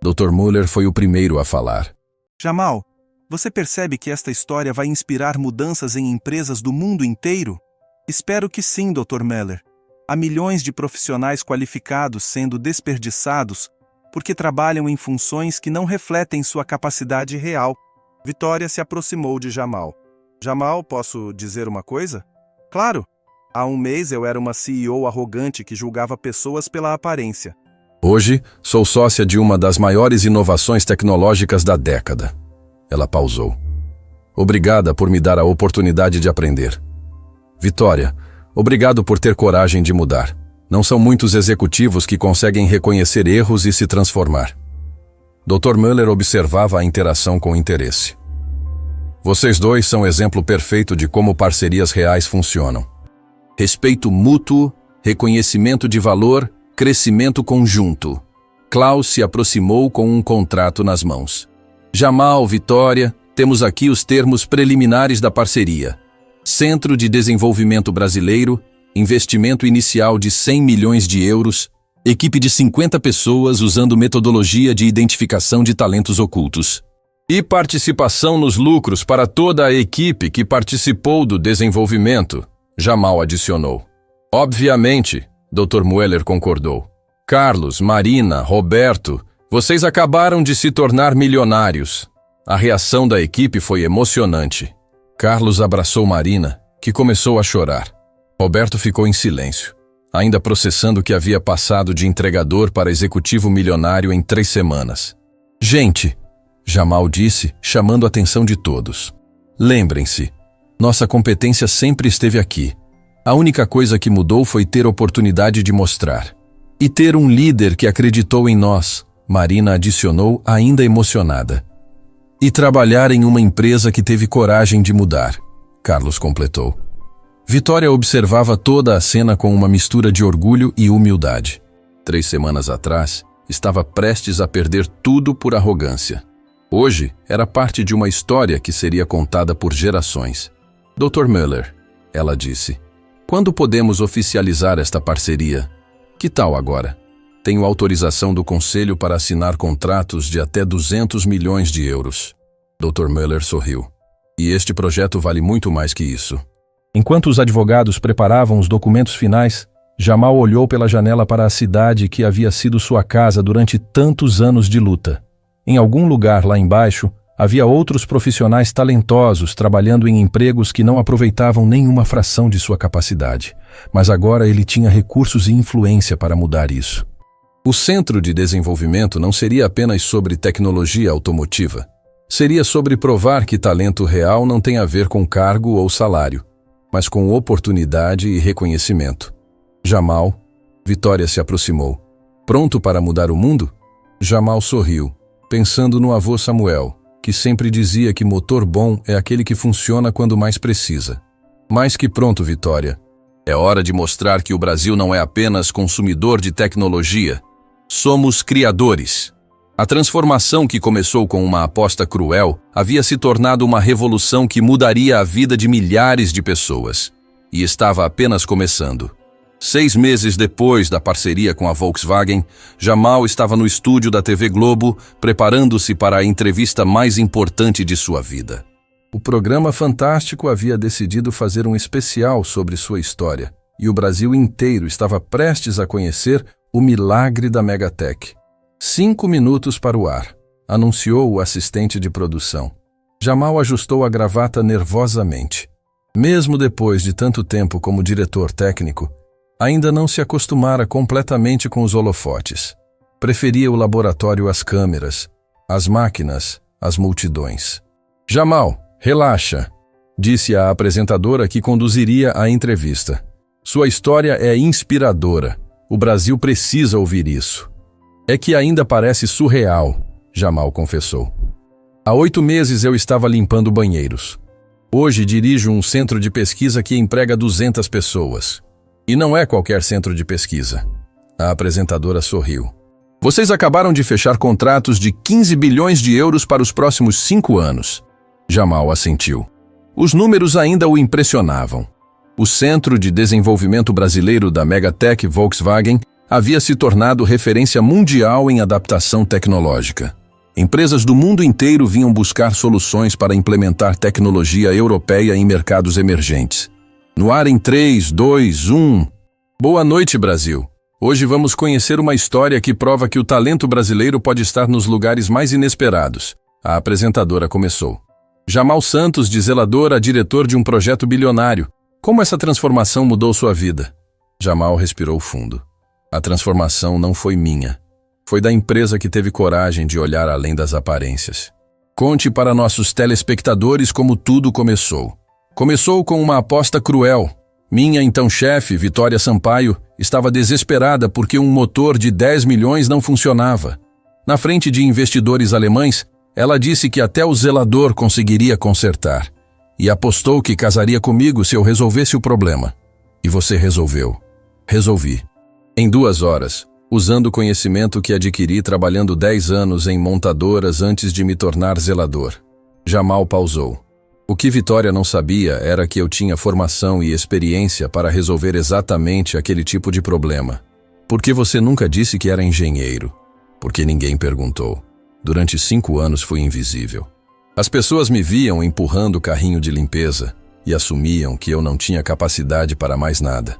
Dr. Muller foi o primeiro a falar. Jamal, você percebe que esta história vai inspirar mudanças em empresas do mundo inteiro? Espero que sim, Dr. Muller. Há milhões de profissionais qualificados sendo desperdiçados porque trabalham em funções que não refletem sua capacidade real. Vitória se aproximou de Jamal. Jamal, posso dizer uma coisa? Claro! Há um mês eu era uma CEO arrogante que julgava pessoas pela aparência. Hoje, sou sócia de uma das maiores inovações tecnológicas da década. Ela pausou. Obrigada por me dar a oportunidade de aprender. Vitória, obrigado por ter coragem de mudar. Não são muitos executivos que conseguem reconhecer erros e se transformar. Dr. Muller observava a interação com interesse. Vocês dois são exemplo perfeito de como parcerias reais funcionam. Respeito mútuo, reconhecimento de valor, crescimento conjunto. Klaus se aproximou com um contrato nas mãos. Jamal, Vitória, temos aqui os termos preliminares da parceria. Centro de Desenvolvimento Brasileiro, investimento inicial de 100 milhões de euros, equipe de 50 pessoas usando metodologia de identificação de talentos ocultos. E participação nos lucros para toda a equipe que participou do desenvolvimento, Jamal adicionou. Obviamente, Dr. Muller concordou. Carlos, Marina, Roberto, vocês acabaram de se tornar milionários. A reação da equipe foi emocionante. Carlos abraçou Marina, que começou a chorar. Roberto ficou em silêncio, ainda processando o que havia passado de entregador para executivo milionário em 3 semanas. Gente, Jamal disse, chamando a atenção de todos. Lembrem-se, nossa competência sempre esteve aqui. A única coisa que mudou foi ter oportunidade de mostrar. E ter um líder que acreditou em nós, Marina adicionou, ainda emocionada. E trabalhar em uma empresa que teve coragem de mudar, Carlos completou. Vitória observava toda a cena com uma mistura de orgulho e humildade. 3 semanas atrás, estava prestes a perder tudo por arrogância. Hoje, era parte de uma história que seria contada por gerações. Dr. Muller, ela disse, quando podemos oficializar esta parceria? Que tal agora? Tenho autorização do Conselho para assinar contratos de até 200 milhões de euros. Dr. Muller sorriu. E este projeto vale muito mais que isso. Enquanto os advogados preparavam os documentos finais, Jamal olhou pela janela para a cidade que havia sido sua casa durante tantos anos de luta. Em algum lugar lá embaixo, havia outros profissionais talentosos trabalhando em empregos que não aproveitavam nenhuma fração de sua capacidade. Mas agora ele tinha recursos e influência para mudar isso. O Centro de Desenvolvimento não seria apenas sobre tecnologia automotiva. Seria sobre provar que talento real não tem a ver com cargo ou salário, mas com oportunidade e reconhecimento. Jamal, Vitória se aproximou. Pronto para mudar o mundo? Jamal sorriu, pensando no avô Samuel, que sempre dizia que motor bom é aquele que funciona quando mais precisa. Mais que pronto, Vitória. É hora de mostrar que o Brasil não é apenas consumidor de tecnologia. Somos criadores. A transformação que começou com uma aposta cruel havia se tornado uma revolução que mudaria a vida de milhares de pessoas. E estava apenas começando. 6 meses depois da parceria com a Volkswagen, Jamal estava no estúdio da TV Globo, preparando-se para a entrevista mais importante de sua vida. O programa Fantástico havia decidido fazer um especial sobre sua história, e o Brasil inteiro estava prestes a conhecer o milagre da Megatech. 5 minutos para o ar, anunciou o assistente de produção. Jamal ajustou a gravata nervosamente. Mesmo depois de tanto tempo como diretor técnico, ainda não se acostumara completamente com os holofotes. Preferia o laboratório às câmeras, as máquinas, às multidões. Jamal, relaxa, disse a apresentadora que conduziria a entrevista. Sua história é inspiradora. O Brasil precisa ouvir isso. É que ainda parece surreal, Jamal confessou. Há 8 meses eu estava limpando banheiros. Hoje dirijo um centro de pesquisa que emprega 200 pessoas. E não é qualquer centro de pesquisa. A apresentadora sorriu. Vocês acabaram de fechar contratos de 15 bilhões de euros para os próximos 5 anos. Jamal assentiu. Os números ainda o impressionavam. O Centro de Desenvolvimento Brasileiro da Megatech Volkswagen havia se tornado referência mundial em adaptação tecnológica. Empresas do mundo inteiro vinham buscar soluções para implementar tecnologia europeia em mercados emergentes. No ar em 3, 2, 1. Boa noite, Brasil. Hoje vamos conhecer uma história que prova que o talento brasileiro pode estar nos lugares mais inesperados. A apresentadora começou. Jamal Santos, de zelador a diretor de um projeto bilionário. Como essa transformação mudou sua vida? Jamal respirou fundo. A transformação não foi minha. Foi da empresa que teve coragem de olhar além das aparências. Conte para nossos telespectadores como tudo começou. Começou com uma aposta cruel. Minha então chefe, Vitória Sampaio, estava desesperada porque um motor de 10 milhões não funcionava. Na frente de investidores alemães, ela disse que até o zelador conseguiria consertar. E apostou que casaria comigo se eu resolvesse o problema. E você resolveu. Resolvi. Em 2 horas, usando o conhecimento que adquiri trabalhando 10 anos em montadoras antes de me tornar zelador. Jamal pausou. O que Vitória não sabia era que eu tinha formação e experiência para resolver exatamente aquele tipo de problema. Por que você nunca disse que era engenheiro? Porque ninguém perguntou. Durante 5 anos fui invisível. As pessoas me viam empurrando o carrinho de limpeza e assumiam que eu não tinha capacidade para mais nada.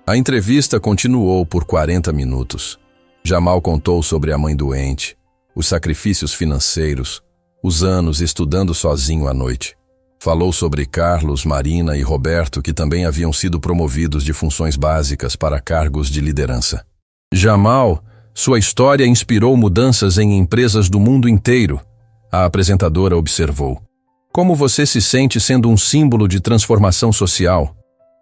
A entrevista continuou por 40 minutos. Jamal contou sobre a mãe doente, os sacrifícios financeiros, os anos estudando sozinho à noite. Falou sobre Carlos, Marina e Roberto, que também haviam sido promovidos de funções básicas para cargos de liderança. Jamal, sua história inspirou mudanças em empresas do mundo inteiro. A apresentadora observou. Como você se sente sendo um símbolo de transformação social?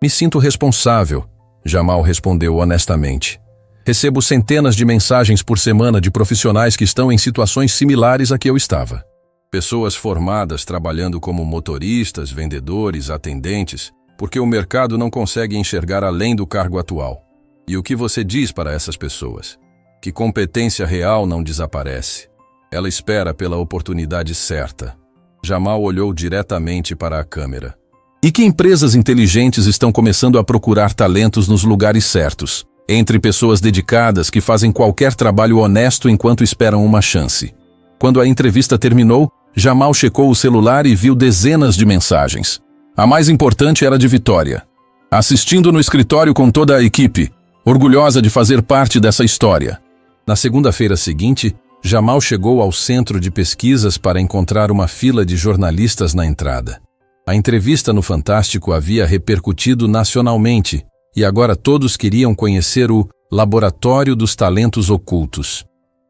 Me sinto responsável, Jamal respondeu honestamente. Recebo centenas de mensagens por semana de profissionais que estão em situações similares à que eu estava. Pessoas formadas trabalhando como motoristas, vendedores, atendentes, porque o mercado não consegue enxergar além do cargo atual. E o que você diz para essas pessoas? Que competência real não desaparece. Ela espera pela oportunidade certa. Jamal olhou diretamente para a câmera. E que empresas inteligentes estão começando a procurar talentos nos lugares certos, entre pessoas dedicadas que fazem qualquer trabalho honesto enquanto esperam uma chance. Quando a entrevista terminou, Jamal checou o celular e viu dezenas de mensagens. A mais importante era de Vitória. Assistindo no escritório com toda a equipe, orgulhosa de fazer parte dessa história. Na segunda-feira seguinte, Jamal chegou ao centro de pesquisas para encontrar uma fila de jornalistas na entrada. A entrevista no Fantástico havia repercutido nacionalmente e agora todos queriam conhecer o Laboratório dos Talentos Ocultos.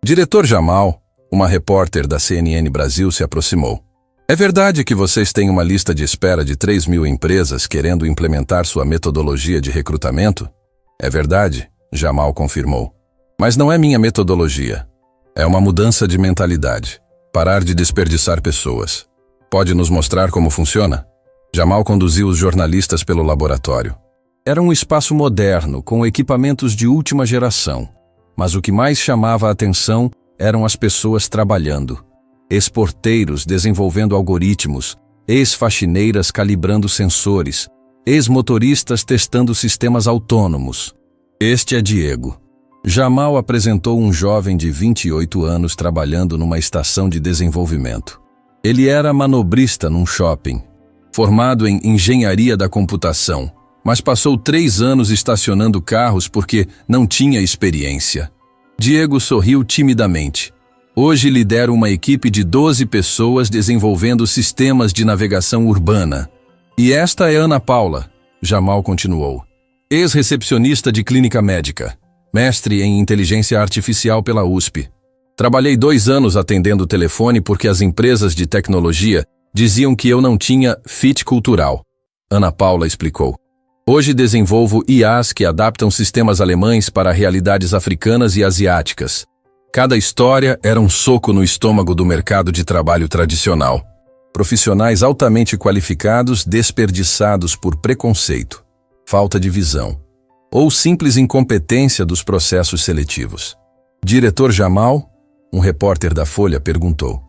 Diretor Jamal, uma repórter da CNN Brasil se aproximou. É verdade que vocês têm uma lista de espera de 3.000 empresas querendo implementar sua metodologia de recrutamento? É verdade, Jamal confirmou. Mas não é minha metodologia. É uma mudança de mentalidade. Parar de desperdiçar pessoas. Pode nos mostrar como funciona? Jamal conduziu os jornalistas pelo laboratório. Era um espaço moderno, com equipamentos de última geração. Mas o que mais chamava a atenção eram as pessoas trabalhando. Ex-porteiros desenvolvendo algoritmos, ex-faxineiras calibrando sensores, ex-motoristas testando sistemas autônomos. Este é Diego. Jamal apresentou um jovem de 28 anos trabalhando numa estação de desenvolvimento. Ele era manobrista num shopping, formado em engenharia da computação, mas passou 3 anos estacionando carros porque não tinha experiência. Diego sorriu timidamente. Hoje lidera uma equipe de 12 pessoas desenvolvendo sistemas de navegação urbana. E esta é Ana Paula, Jamal continuou. Ex-recepcionista de clínica médica, mestre em inteligência artificial pela USP. Trabalhei 2 anos atendendo o telefone porque as empresas de tecnologia diziam que eu não tinha fit cultural. Ana Paula explicou. Hoje desenvolvo IAs que adaptam sistemas alemães para realidades africanas e asiáticas. Cada história era um soco no estômago do mercado de trabalho tradicional. Profissionais altamente qualificados desperdiçados por preconceito, falta de visão ou simples incompetência dos processos seletivos. Diretor Jamal, um repórter da Folha perguntou.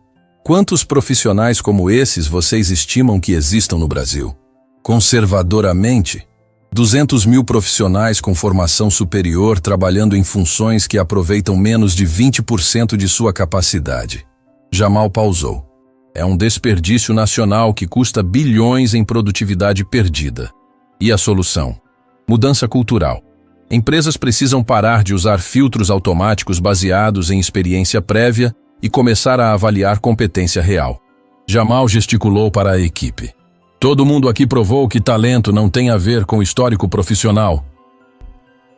Quantos profissionais como esses vocês estimam que existam no Brasil? Conservadoramente, 200 mil profissionais com formação superior trabalhando em funções que aproveitam menos de 20% de sua capacidade. Jamal pausou. É um desperdício nacional que custa bilhões em produtividade perdida. E a solução? Mudança cultural. Empresas precisam parar de usar filtros automáticos baseados em experiência prévia e começar a avaliar competência real. Jamal gesticulou para a equipe. Todo mundo aqui provou que talento não tem a ver com histórico profissional.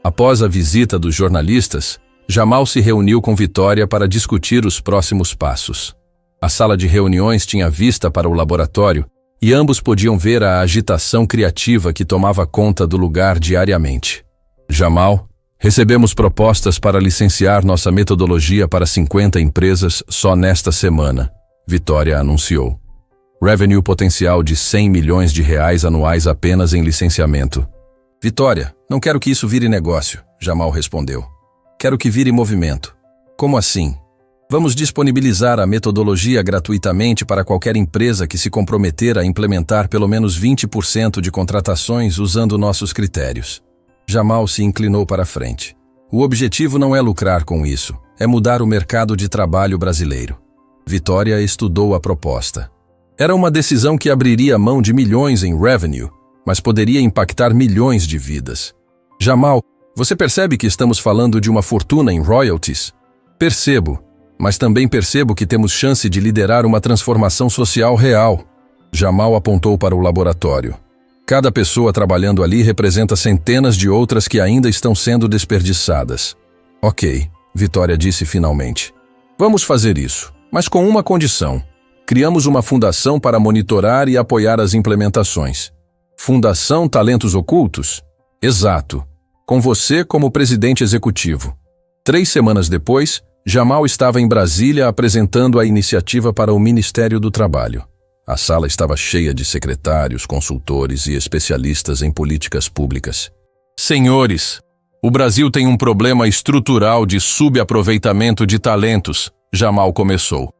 Após a visita dos jornalistas, Jamal se reuniu com Vitória para discutir os próximos passos. A sala de reuniões tinha vista para o laboratório e ambos podiam ver a agitação criativa que tomava conta do lugar diariamente. Jamal, recebemos propostas para licenciar nossa metodologia para 50 empresas só nesta semana, Vitória anunciou. Revenue potencial de 100 milhões de reais anuais apenas em licenciamento. Vitória, não quero que isso vire negócio, Jamal respondeu. Quero que vire movimento. Como assim? Vamos disponibilizar a metodologia gratuitamente para qualquer empresa que se comprometer a implementar pelo menos 20% de contratações usando nossos critérios. Jamal se inclinou para a frente. O objetivo não é lucrar com isso, é mudar o mercado de trabalho brasileiro. Vitória estudou a proposta. Era uma decisão que abriria mão de milhões em revenue, mas poderia impactar milhões de vidas. Jamal, você percebe que estamos falando de uma fortuna em royalties? Percebo, mas também percebo que temos chance de liderar uma transformação social real. Jamal apontou para o laboratório. Cada pessoa trabalhando ali representa centenas de outras que ainda estão sendo desperdiçadas. Ok, Vitória disse finalmente. Vamos fazer isso, mas com uma condição. Criamos uma fundação para monitorar e apoiar as implementações. Fundação Talentos Ocultos? Exato. Com você como presidente executivo. 3 semanas depois, Jamal estava em Brasília apresentando a iniciativa para o Ministério do Trabalho. A sala estava cheia de secretários, consultores e especialistas em políticas públicas. Senhores, o Brasil tem um problema estrutural de subaproveitamento de talentos, Jamal começou.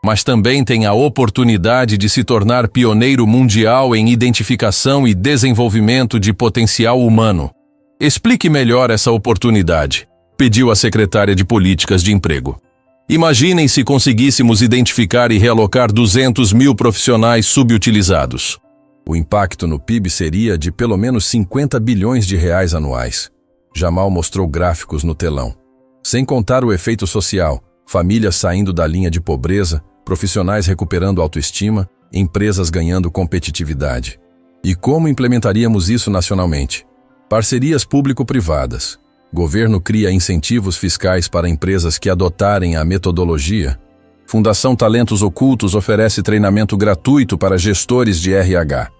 Mas também tem a oportunidade de se tornar pioneiro mundial em identificação e desenvolvimento de potencial humano. Explique melhor essa oportunidade, pediu a secretária de Políticas de Emprego. Imaginem se conseguíssemos identificar e realocar 200 mil profissionais subutilizados. O impacto no PIB seria de pelo menos 50 bilhões de reais anuais. Jamal mostrou gráficos no telão. Sem contar o efeito social, famílias saindo da linha de pobreza, profissionais recuperando autoestima, empresas ganhando competitividade. E como implementaríamos isso nacionalmente? Parcerias público-privadas. Governo cria incentivos fiscais para empresas que adotarem a metodologia. Fundação Talentos Ocultos oferece treinamento gratuito para gestores de RH.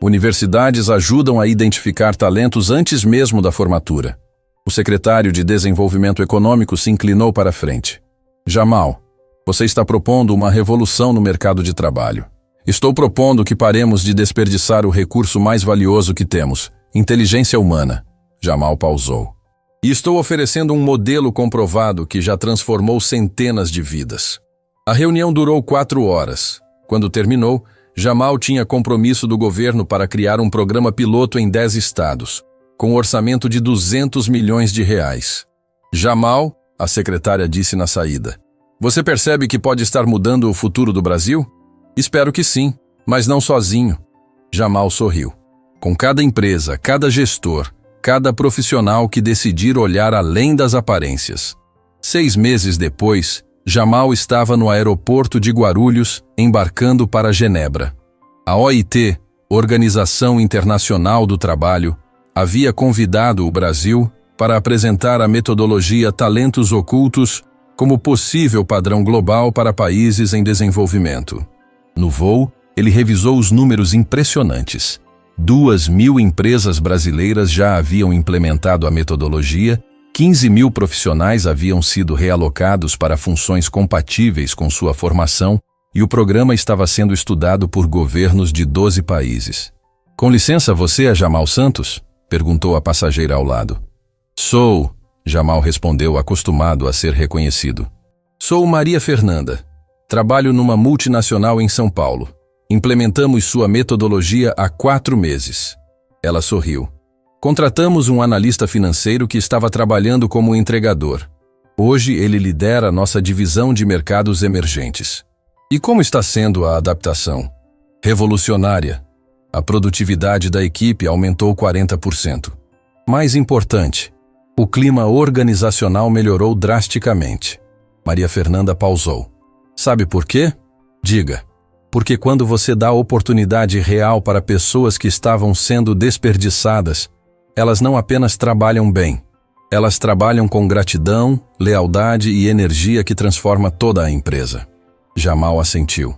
Universidades ajudam a identificar talentos antes mesmo da formatura. O secretário de Desenvolvimento Econômico se inclinou para a frente. Jamal, você está propondo uma revolução no mercado de trabalho. Estou propondo que paremos de desperdiçar o recurso mais valioso que temos, inteligência humana. Jamal pausou. E estou oferecendo um modelo comprovado que já transformou centenas de vidas. A reunião durou 4 horas. Quando terminou, Jamal tinha compromisso do governo para criar um programa piloto em 10 estados, com um orçamento de 200 milhões de reais. Jamal, a secretária disse na saída, você percebe que pode estar mudando o futuro do Brasil? Espero que sim, mas não sozinho. Jamal sorriu. Com cada empresa, cada gestor, cada profissional que decidir olhar além das aparências. 6 meses depois, Jamal estava no aeroporto de Guarulhos, embarcando para Genebra. A OIT, Organização Internacional do Trabalho, havia convidado o Brasil para apresentar a metodologia Talentos Ocultos como possível padrão global para países em desenvolvimento. No voo, ele revisou os números impressionantes. 2.000 empresas brasileiras já haviam implementado a metodologia, 15 mil profissionais haviam sido realocados para funções compatíveis com sua formação e o programa estava sendo estudado por governos de 12 países. Com licença, você é Jamal Santos? Perguntou a passageira ao lado. Sou, Jamal respondeu, acostumado a ser reconhecido. Sou Maria Fernanda. Trabalho numa multinacional em São Paulo. Implementamos sua metodologia há 4 meses. Ela sorriu. Contratamos um analista financeiro que estava trabalhando como entregador. Hoje ele lidera nossa divisão de mercados emergentes. E como está sendo a adaptação? Revolucionária. A produtividade da equipe aumentou 40%. Mais importante, o clima organizacional melhorou drasticamente. Maria Fernanda pausou. Sabe por quê? Diga. Porque quando você dá oportunidade real para pessoas que estavam sendo desperdiçadas, elas não apenas trabalham bem, elas trabalham com gratidão, lealdade e energia que transforma toda a empresa. Jamal assentiu.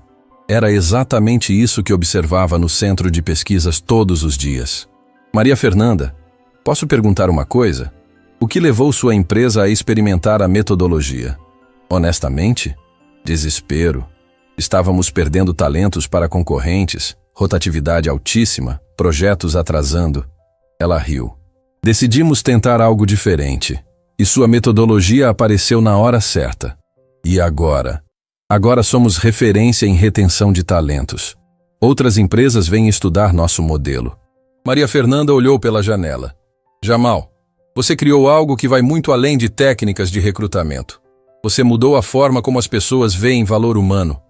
Era exatamente isso que observava no centro de pesquisas todos os dias. Maria Fernanda, posso perguntar uma coisa? O que levou sua empresa a experimentar a metodologia? Honestamente? Desespero. Estávamos perdendo talentos para concorrentes, rotatividade altíssima, projetos atrasando. Ela riu. Decidimos tentar algo diferente, e sua metodologia apareceu na hora certa. E agora? Agora somos referência em retenção de talentos. Outras empresas vêm estudar nosso modelo. Maria Fernanda olhou pela janela. Jamal, você criou algo que vai muito além de técnicas de recrutamento. Você mudou a forma como as pessoas veem valor humano.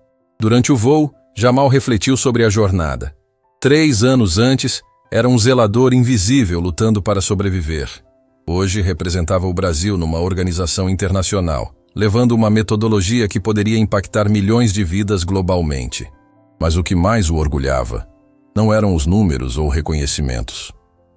Durante o voo, Jamal refletiu sobre a jornada. 3 anos antes, era um zelador invisível lutando para sobreviver. Hoje representava o Brasil numa organização internacional, levando uma metodologia que poderia impactar milhões de vidas globalmente. Mas o que mais o orgulhava não eram os números ou reconhecimentos.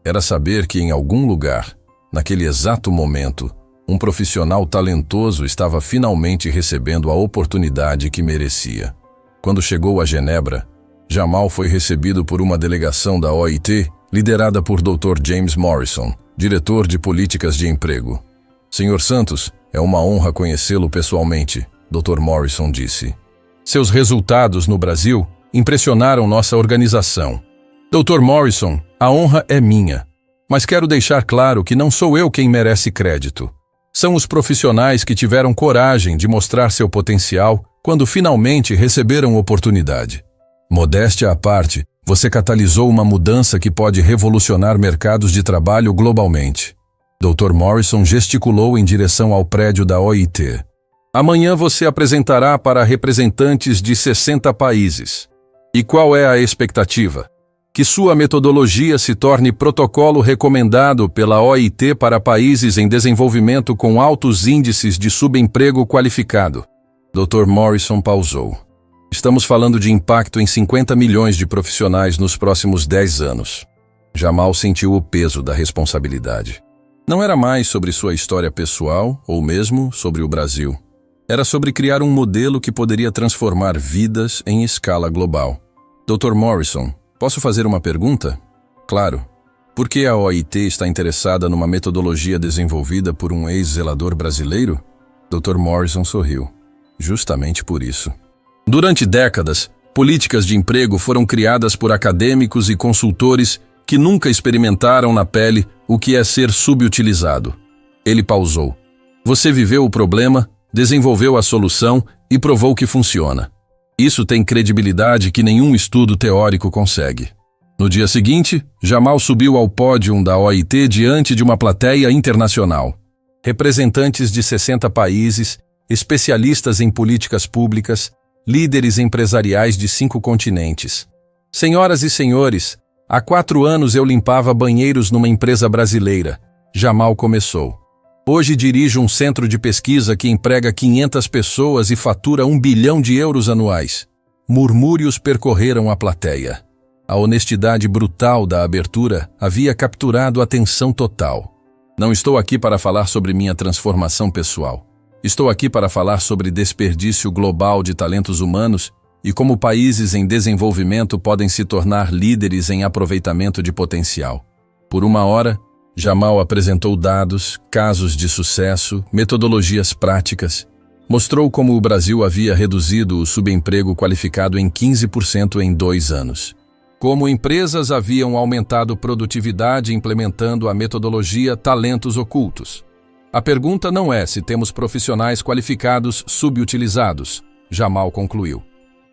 Era saber que em algum lugar, naquele exato momento, um profissional talentoso estava finalmente recebendo a oportunidade que merecia. Quando chegou a Genebra, Jamal foi recebido por uma delegação da OIT, liderada por Dr. James Morrison, diretor de políticas de emprego. Senhor Santos, é uma honra conhecê-lo pessoalmente, Dr. Morrison disse. Seus resultados no Brasil impressionaram nossa organização. Dr. Morrison, a honra é minha, mas quero deixar claro que não sou eu quem merece crédito. São os profissionais que tiveram coragem de mostrar seu potencial quando finalmente receberam oportunidade. Modéstia à parte, você catalisou uma mudança que pode revolucionar mercados de trabalho globalmente. Dr. Morrison gesticulou em direção ao prédio da OIT. Amanhã você apresentará para representantes de 60 países. E qual é a expectativa? Que sua metodologia se torne protocolo recomendado pela OIT para países em desenvolvimento com altos índices de subemprego qualificado. Dr. Morrison pausou. Estamos falando de impacto em 50 milhões de profissionais nos próximos 10 anos. Jamal sentiu o peso da responsabilidade. Não era mais sobre sua história pessoal ou mesmo sobre o Brasil. Era sobre criar um modelo que poderia transformar vidas em escala global. Dr. Morrison, posso fazer uma pergunta? Claro. Por que a OIT está interessada numa metodologia desenvolvida por um ex-zelador brasileiro? Dr. Morrison sorriu. Justamente por isso. Durante décadas, políticas de emprego foram criadas por acadêmicos e consultores que nunca experimentaram na pele o que é ser subutilizado. Ele pausou. Você viveu o problema, desenvolveu a solução e provou que funciona. Isso tem credibilidade que nenhum estudo teórico consegue. No dia seguinte, Jamal subiu ao pódio da OIT diante de uma plateia internacional. Representantes de 60 países, especialistas em políticas públicas, líderes empresariais de 5 continentes. Senhoras e senhores, há 4 anos eu limpava banheiros numa empresa brasileira. Jamal começou. Hoje dirijo um centro de pesquisa que emprega 500 pessoas e fatura 1 bilhão de euros anuais. Murmúrios percorreram a plateia. A honestidade brutal da abertura havia capturado a atenção total. Não estou aqui para falar sobre minha transformação pessoal. Estou aqui para falar sobre desperdício global de talentos humanos e como países em desenvolvimento podem se tornar líderes em aproveitamento de potencial. Por 1 hora, Jamal apresentou dados, casos de sucesso, metodologias práticas. Mostrou como o Brasil havia reduzido o subemprego qualificado em 15% em 2 anos. Como empresas haviam aumentado produtividade implementando a metodologia Talentos Ocultos. A pergunta não é se temos profissionais qualificados subutilizados, Jamal concluiu.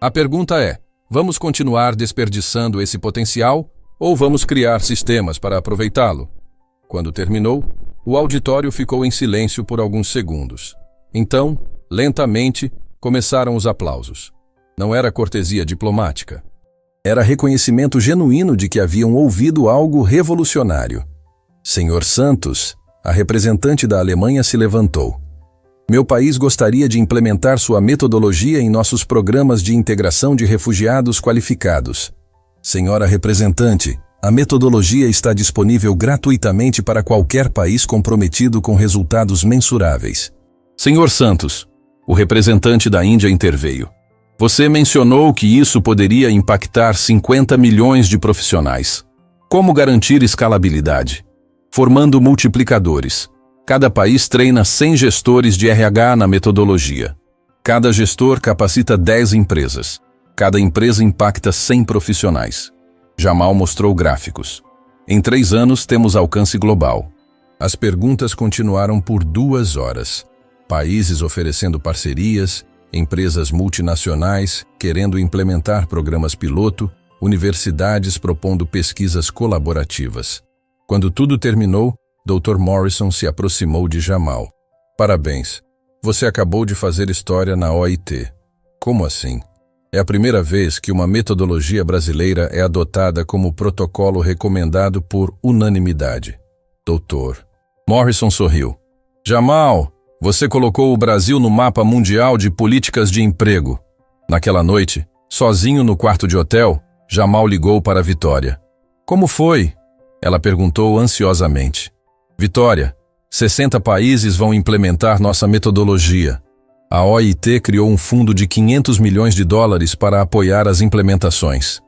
A pergunta é: vamos continuar desperdiçando esse potencial ou vamos criar sistemas para aproveitá-lo? Quando terminou, o auditório ficou em silêncio por alguns segundos. Então, lentamente, começaram os aplausos. Não era cortesia diplomática. Era reconhecimento genuíno de que haviam ouvido algo revolucionário. Senhor Santos, a representante da Alemanha se levantou. Meu país gostaria de implementar sua metodologia em nossos programas de integração de refugiados qualificados. Senhora representante, a metodologia está disponível gratuitamente para qualquer país comprometido com resultados mensuráveis. Senhor Santos, o representante da Índia interveio. Você mencionou que isso poderia impactar 50 milhões de profissionais. Como garantir escalabilidade? Formando multiplicadores. Cada país treina 100 gestores de RH na metodologia. Cada gestor capacita 10 empresas. Cada empresa impacta 100 profissionais. Jamal mostrou gráficos. Em 3 anos temos alcance global. As perguntas continuaram por 2 horas. Países oferecendo parcerias, empresas multinacionais querendo implementar programas piloto, universidades propondo pesquisas colaborativas. Quando tudo terminou, Dr. Morrison se aproximou de Jamal. Parabéns, você acabou de fazer história na OIT. Como assim? É a primeira vez que uma metodologia brasileira é adotada como protocolo recomendado por unanimidade. Doutor. Morrison sorriu. Jamal, você colocou o Brasil no mapa mundial de políticas de emprego. Naquela noite, sozinho no quarto de hotel, Jamal ligou para Vitória. Como foi? Ela perguntou ansiosamente. Vitória, 60 países vão implementar nossa metodologia. A OIT criou um fundo de 500 milhões de dólares para apoiar as implementações.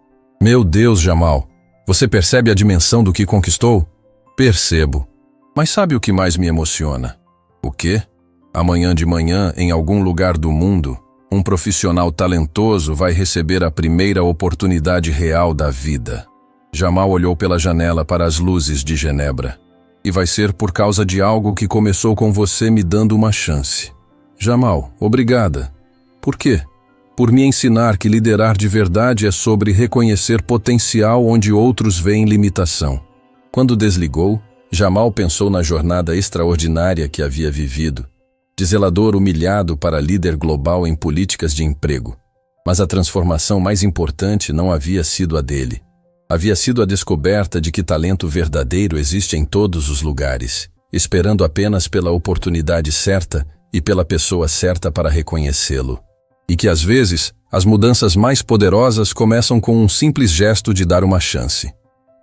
Meu Deus, Jamal, você percebe a dimensão do que conquistou? Percebo. Mas sabe o que mais me emociona? O quê? Amanhã de manhã, em algum lugar do mundo, um profissional talentoso vai receber a primeira oportunidade real da vida. Jamal olhou pela janela para as luzes de Genebra. E vai ser por causa de algo que começou com você me dando uma chance. Jamal, obrigada. Por quê? Por me ensinar que liderar de verdade é sobre reconhecer potencial onde outros veem limitação. Quando desligou, Jamal pensou na jornada extraordinária que havia vivido. De zelador humilhado para líder global em políticas de emprego. Mas a transformação mais importante não havia sido a dele. Havia sido a descoberta de que talento verdadeiro existe em todos os lugares, esperando apenas pela oportunidade certa e pela pessoa certa para reconhecê-lo. E que às vezes, as mudanças mais poderosas começam com um simples gesto de dar uma chance.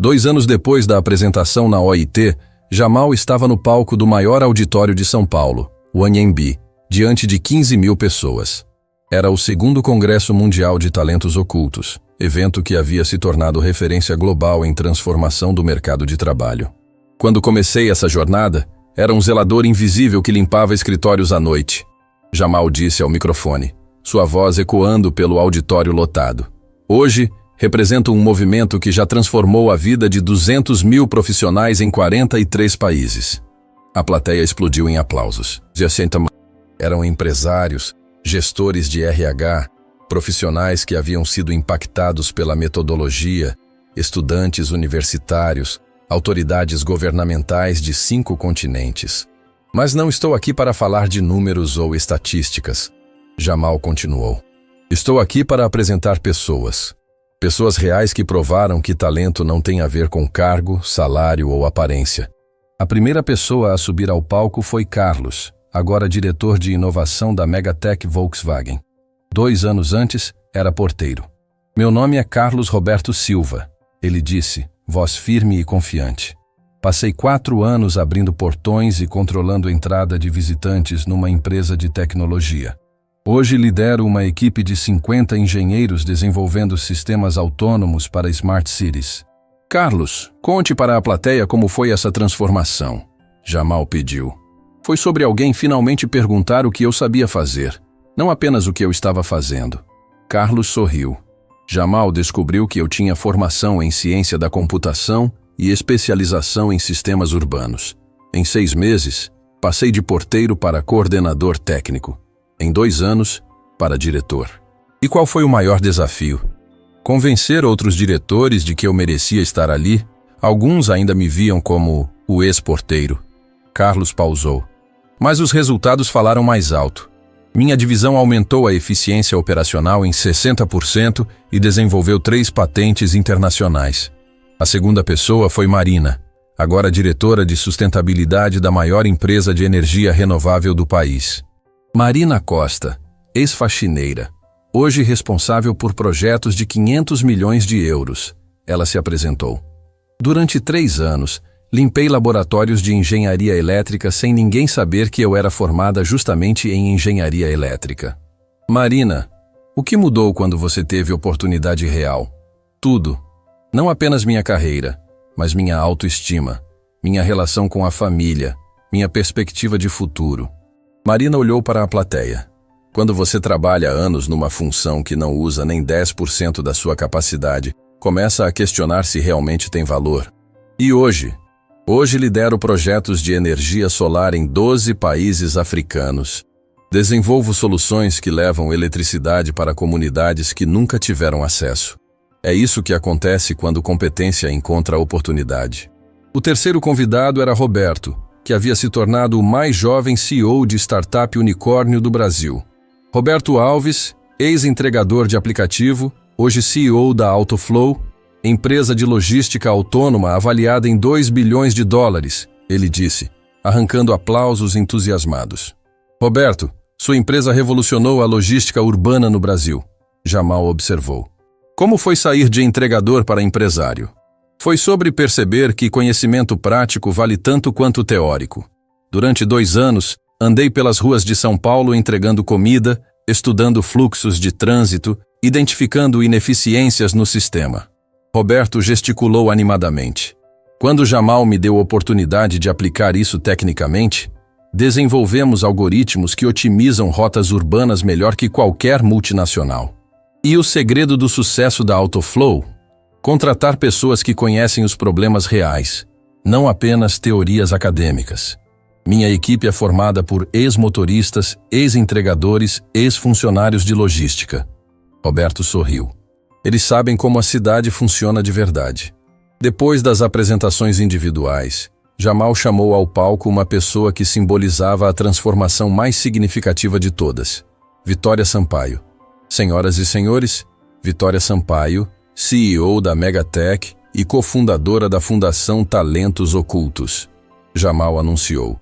2 anos depois da apresentação na OIT, Jamal estava no palco do maior auditório de São Paulo, o Anhembi, diante de 15 mil pessoas. Era o 2º Congresso Mundial de Talentos Ocultos, evento que havia se tornado referência global em transformação do mercado de trabalho. Quando comecei essa jornada, era um zelador invisível que limpava escritórios à noite. Jamal disse ao microfone, sua voz ecoando pelo auditório lotado. Hoje, represento um movimento que já transformou a vida de 200 mil profissionais em 43 países. A plateia explodiu em aplausos. Eram empresários, gestores de RH, profissionais que haviam sido impactados pela metodologia, estudantes universitários, autoridades governamentais de 5 continentes. Mas não estou aqui para falar de números ou estatísticas. Jamal continuou. Estou aqui para apresentar pessoas. Pessoas reais que provaram que talento não tem a ver com cargo, salário ou aparência. A primeira pessoa a subir ao palco foi Carlos, agora diretor de inovação da Megatech Volkswagen. 2 anos antes, era porteiro. Meu nome é Carlos Roberto Silva, ele disse, voz firme e confiante. Passei 4 anos abrindo portões e controlando a entrada de visitantes numa empresa de tecnologia. Hoje lidero uma equipe de 50 engenheiros desenvolvendo sistemas autônomos para Smart Cities. Carlos, conte para a plateia como foi essa transformação. Jamal pediu. Foi sobre alguém finalmente perguntar o que eu sabia fazer, não apenas o que eu estava fazendo. Carlos sorriu. Jamal descobriu que eu tinha formação em ciência da computação e especialização em sistemas urbanos. Em 6 meses, Passei de porteiro para coordenador técnico. Em 2 anos, para diretor. E qual foi o maior desafio? Convencer outros diretores de que eu merecia estar ali. Alguns ainda me viam como o ex-porteiro. Carlos pausou. Mas os resultados falaram mais alto. Minha divisão aumentou a eficiência operacional em 60% e desenvolveu 3 patentes internacionais. A segunda pessoa foi Marina, agora diretora de sustentabilidade da maior empresa de energia renovável do país. Marina Costa, ex-faxineira, hoje responsável por projetos de 500 milhões de euros. Ela se apresentou. Durante 3 anos, limpei laboratórios de engenharia elétrica sem ninguém saber que eu era formada justamente em engenharia elétrica. Marina, o que mudou quando você teve oportunidade real? Tudo. Não apenas minha carreira, mas minha autoestima, minha relação com a família, minha perspectiva de futuro. Marina olhou para a plateia. Quando você trabalha há anos numa função que não usa nem 10% da sua capacidade, começa a questionar se realmente tem valor. E hoje lidero projetos de energia solar em 12 países africanos. Desenvolvo soluções que levam eletricidade para comunidades que nunca tiveram acesso. É isso que acontece quando competência encontra oportunidade. O terceiro convidado era Roberto, que havia se tornado o mais jovem CEO de startup unicórnio do Brasil. Roberto Alves, ex-entregador de aplicativo, hoje CEO da Autoflow, empresa de logística autônoma avaliada em 2 bilhões de dólares, ele disse, arrancando aplausos entusiasmados. Roberto, sua empresa revolucionou a logística urbana no Brasil, Jamal observou. Como foi sair de entregador para empresário? Foi sobre perceber que conhecimento prático vale tanto quanto teórico. Durante 2 anos, andei pelas ruas de São Paulo entregando comida, estudando fluxos de trânsito, identificando ineficiências no sistema. Roberto gesticulou animadamente. Quando Jamal me deu a oportunidade de aplicar isso tecnicamente, desenvolvemos algoritmos que otimizam rotas urbanas melhor que qualquer multinacional. E o segredo do sucesso da Autoflow? Contratar pessoas que conhecem os problemas reais, não apenas teorias acadêmicas. Minha equipe é formada por ex-motoristas, ex-entregadores, ex-funcionários de logística. Roberto sorriu. Eles sabem como a cidade funciona de verdade. Depois das apresentações individuais, Jamal chamou ao palco uma pessoa que simbolizava a transformação mais significativa de todas. Vitória Sampaio. Senhoras e senhores, Vitória Sampaio, CEO da Megatech e cofundadora da Fundação Talentos Ocultos. Jamal anunciou.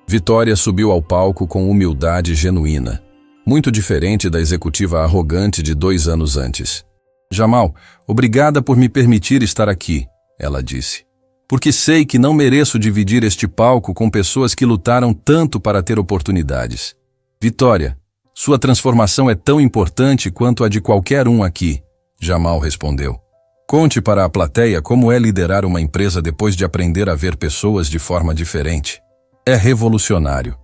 Vitória subiu ao palco com humildade genuína, muito diferente da executiva arrogante de 2 anos antes. Jamal, obrigada por me permitir estar aqui, ela disse. Porque sei que não mereço dividir este palco com pessoas que lutaram tanto para ter oportunidades. Vitória, sua transformação é tão importante quanto a de qualquer um aqui, Jamal respondeu. Conte para a plateia como é liderar uma empresa depois de aprender a ver pessoas de forma diferente. É revolucionário.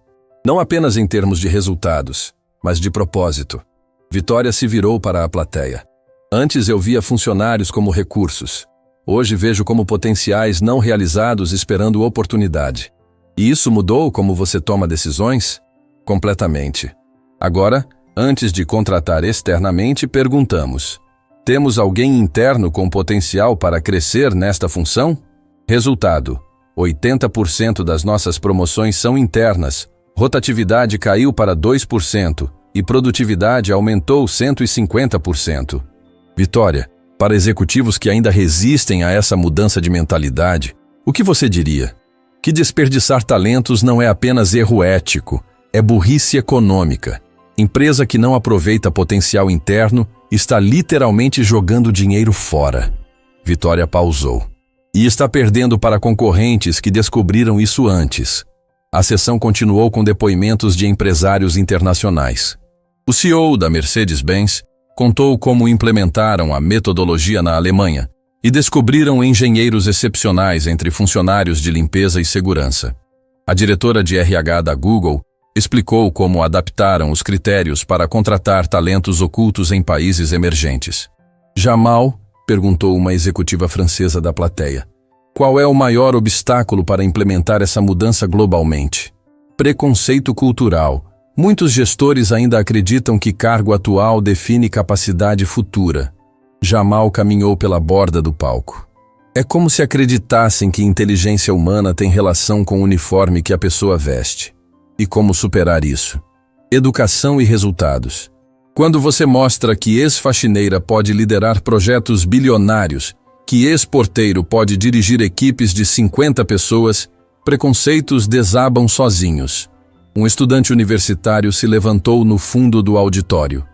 Não apenas em termos de resultados, mas de propósito. Vitória se virou para a plateia. Antes eu via funcionários como recursos. Hoje vejo como potenciais não realizados esperando oportunidade. E isso mudou como você toma decisões? Completamente. Agora, antes de contratar externamente, perguntamos: temos alguém interno com potencial para crescer nesta função? Resultado: 80% das nossas promoções são internas, rotatividade caiu para 2% e produtividade aumentou 150%. Vitória, para executivos que ainda resistem a essa mudança de mentalidade, o que você diria? Que desperdiçar talentos não é apenas erro ético, é burrice econômica. Empresa que não aproveita potencial interno está literalmente jogando dinheiro fora. Vitória pausou. E está perdendo para concorrentes que descobriram isso antes. A sessão continuou com depoimentos de empresários internacionais. O CEO da Mercedes-Benz contou como implementaram a metodologia na Alemanha e descobriram engenheiros excepcionais entre funcionários de limpeza e segurança. A diretora de RH da Google explicou como adaptaram os critérios para contratar talentos ocultos em países emergentes. Jamal, perguntou uma executiva francesa da plateia, qual é o maior obstáculo para implementar essa mudança globalmente? Preconceito cultural. Muitos gestores ainda acreditam que cargo atual define capacidade futura. Jamal caminhou pela borda do palco. É como se acreditassem que inteligência humana tem relação com o uniforme que a pessoa veste. E como superar isso? Educação e resultados. Quando você mostra que ex-faxineira pode liderar projetos bilionários, que ex-porteiro pode dirigir equipes de 50 pessoas, preconceitos desabam sozinhos. Um estudante universitário se levantou no fundo do auditório.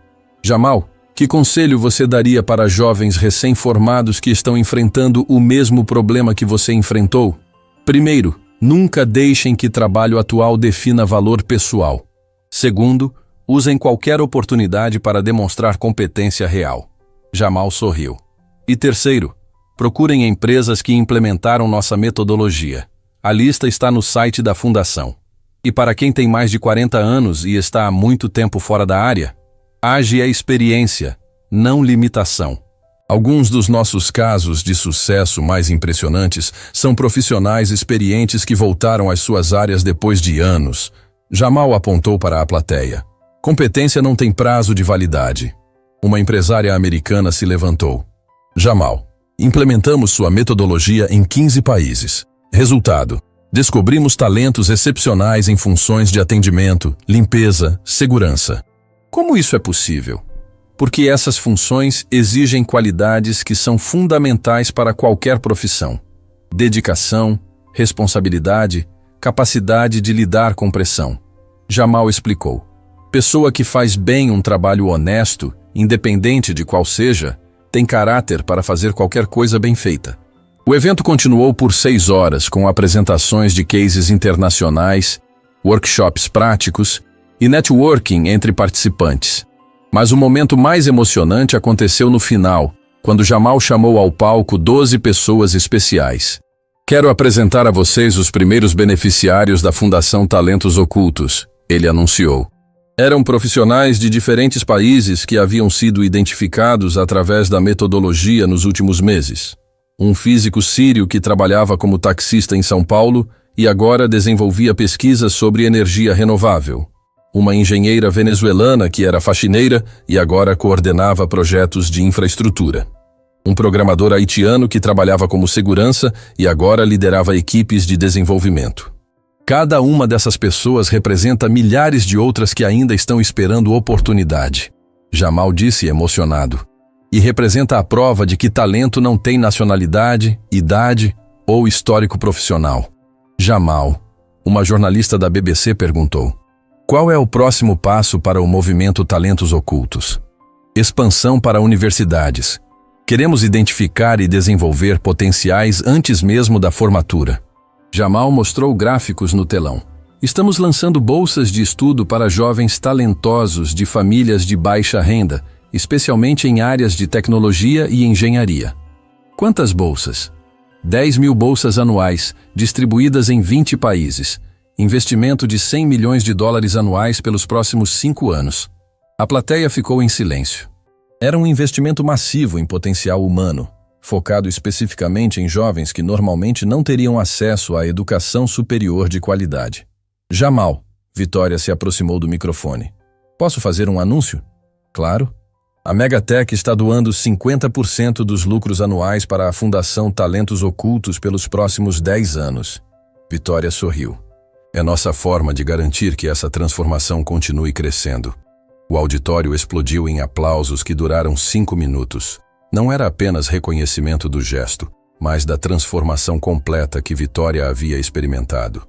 Jamal, que conselho você daria para jovens recém-formados que estão enfrentando o mesmo problema que você enfrentou? Primeiro, nunca deixem que trabalho atual defina valor pessoal. Segundo, usem qualquer oportunidade para demonstrar competência real. Jamal sorriu. E terceiro, procurem empresas que implementaram nossa metodologia. A lista está no site da Fundação. E para quem tem mais de 40 anos e está há muito tempo fora da área, AGE é experiência, não limitação. Alguns dos nossos casos de sucesso mais impressionantes são profissionais experientes que voltaram às suas áreas depois de anos. Jamal apontou para a plateia. Competência não tem prazo de validade. Uma empresária americana se levantou. Jamal, implementamos sua metodologia em 15 países. Resultado: descobrimos talentos excepcionais em funções de atendimento, limpeza, segurança. Como isso é possível? Porque essas funções exigem qualidades que são fundamentais para qualquer profissão. Dedicação, responsabilidade, capacidade de lidar com pressão. Jamal explicou. Pessoa que faz bem um trabalho honesto, independente de qual seja, tem caráter para fazer qualquer coisa bem feita. O evento continuou por 6 horas, com apresentações de cases internacionais, workshops práticos e networking entre participantes. Mas o momento mais emocionante aconteceu no final, quando Jamal chamou ao palco 12 pessoas especiais. Quero apresentar a vocês os primeiros beneficiários da Fundação Talentos Ocultos, ele anunciou. Eram profissionais de diferentes países que haviam sido identificados através da metodologia nos últimos meses. Um físico sírio que trabalhava como taxista em São Paulo e agora desenvolvia pesquisas sobre energia renovável. Uma engenheira venezuelana que era faxineira e agora coordenava projetos de infraestrutura. Um programador haitiano que trabalhava como segurança e agora liderava equipes de desenvolvimento. Cada uma dessas pessoas representa milhares de outras que ainda estão esperando oportunidade. Jamal disse emocionado. E representa a prova de que talento não tem nacionalidade, idade ou histórico profissional. Jamal, uma jornalista da BBC perguntou, qual é o próximo passo para o movimento Talentos Ocultos? Expansão para universidades. Queremos identificar e desenvolver potenciais antes mesmo da formatura. Jamal mostrou gráficos no telão. Estamos lançando bolsas de estudo para jovens talentosos de famílias de baixa renda, especialmente em áreas de tecnologia e engenharia. Quantas bolsas? 10.000 bolsas anuais, distribuídas em 20 países. Investimento de US$100 milhões anuais pelos próximos 5 anos. A plateia ficou em silêncio. Era um investimento massivo em potencial humano, focado especificamente em jovens que normalmente não teriam acesso à educação superior de qualidade. Jamal, Vitória se aproximou do microfone. Posso fazer um anúncio? Claro. A Megatech está doando 50% dos lucros anuais para a Fundação Talentos Ocultos pelos próximos 10 anos. Vitória sorriu. É nossa forma de garantir que essa transformação continue crescendo. O auditório explodiu em aplausos que duraram 5 minutos. Não era apenas reconhecimento do gesto, mas da transformação completa que Vitória havia experimentado.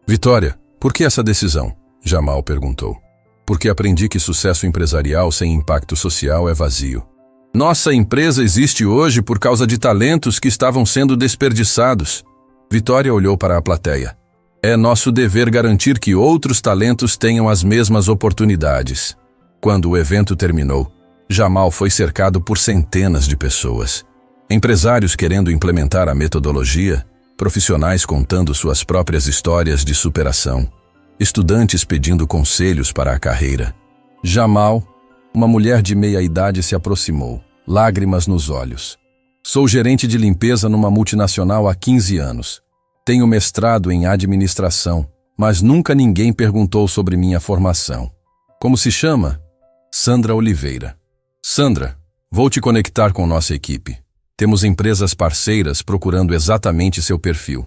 Vitória, por que essa decisão? Jamal perguntou. Porque aprendi que sucesso empresarial sem impacto social é vazio. Nossa empresa existe hoje por causa de talentos que estavam sendo desperdiçados. Vitória olhou para a plateia. É nosso dever garantir que outros talentos tenham as mesmas oportunidades. Quando o evento terminou, Jamal foi cercado por centenas de pessoas. Empresários querendo implementar a metodologia, profissionais contando suas próprias histórias de superação. Estudantes pedindo conselhos para a carreira. Jamal, uma mulher de meia idade, se aproximou, lágrimas nos olhos. Sou gerente de limpeza numa multinacional há 15 anos. Tenho mestrado em administração Mas nunca ninguém perguntou sobre minha formação. Como se chama? Sandra Oliveira. Sandra, vou te conectar com nossa equipe. Temos empresas parceiras procurando exatamente seu perfil.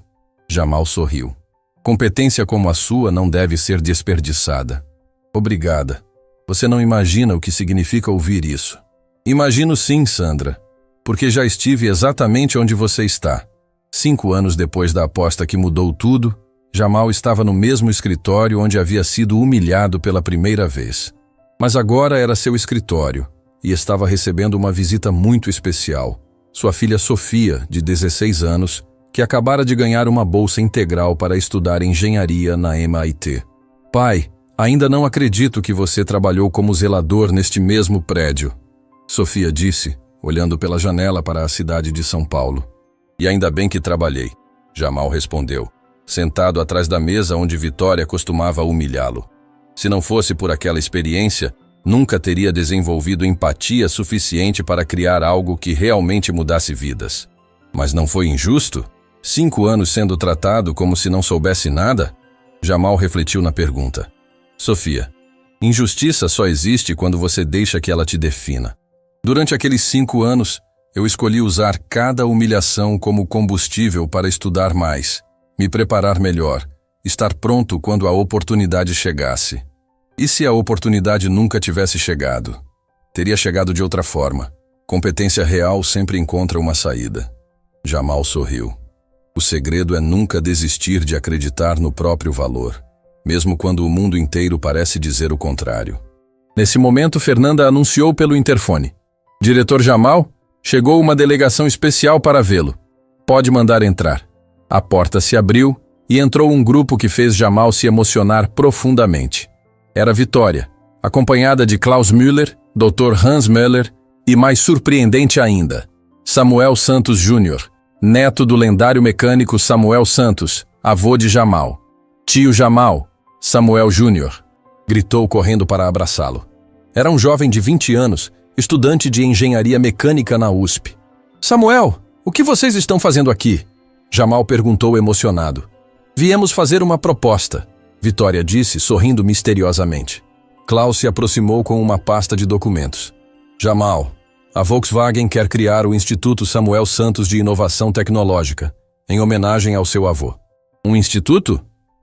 Jamal sorriu. Competência como a sua não deve ser desperdiçada. Obrigada. Você não imagina o que significa ouvir isso. Imagino sim, Sandra, porque já estive exatamente onde você está. 5 anos depois da aposta que mudou tudo, Jamal estava no mesmo escritório onde havia sido humilhado pela primeira vez. Mas agora era seu escritório e estava recebendo uma visita muito especial. Sua filha Sofia, de 16 anos, que acabara de ganhar uma bolsa integral para estudar engenharia na MIT. Pai, ainda não acredito que você trabalhou como zelador neste mesmo prédio, Sofia disse, olhando pela janela para a cidade de São Paulo. E ainda bem que trabalhei, Jamal respondeu, sentado atrás da mesa onde Vitória costumava humilhá-lo. Se não fosse por aquela experiência, nunca teria desenvolvido empatia suficiente para criar algo que realmente mudasse vidas. Mas não foi injusto? 5 anos sendo tratado como se não soubesse nada? Jamal refletiu na pergunta. Sofia, injustiça só existe quando você deixa que ela te defina. Durante aqueles 5 anos, eu escolhi usar cada humilhação como combustível para estudar mais, me preparar melhor, estar pronto quando a oportunidade chegasse. E se a oportunidade nunca tivesse chegado? Teria chegado de outra forma. Competência real sempre encontra uma saída. Jamal sorriu. O segredo é nunca desistir de acreditar no próprio valor, mesmo quando o mundo inteiro parece dizer o contrário. Nesse momento, Fernanda anunciou pelo interfone. Diretor Jamal, chegou uma delegação especial para vê-lo. Pode mandar entrar. A porta se abriu e entrou um grupo que fez Jamal se emocionar profundamente. Era Vitória, acompanhada de Klaus Müller, Dr. Hans Müller e, mais surpreendente ainda, Samuel Santos Jr., neto do lendário mecânico Samuel Santos, avô de Jamal. Tio Jamal, Samuel Jr., gritou correndo para abraçá-lo. Era um jovem de 20 anos, estudante de engenharia mecânica na USP. Samuel, o que vocês estão fazendo aqui? Jamal perguntou emocionado. Viemos fazer uma proposta, Vitória disse, sorrindo misteriosamente. Klaus se aproximou com uma pasta de documentos. Jamal, a Volkswagen quer criar o Instituto Samuel Santos de Inovação Tecnológica, em homenagem ao seu avô. Um instituto?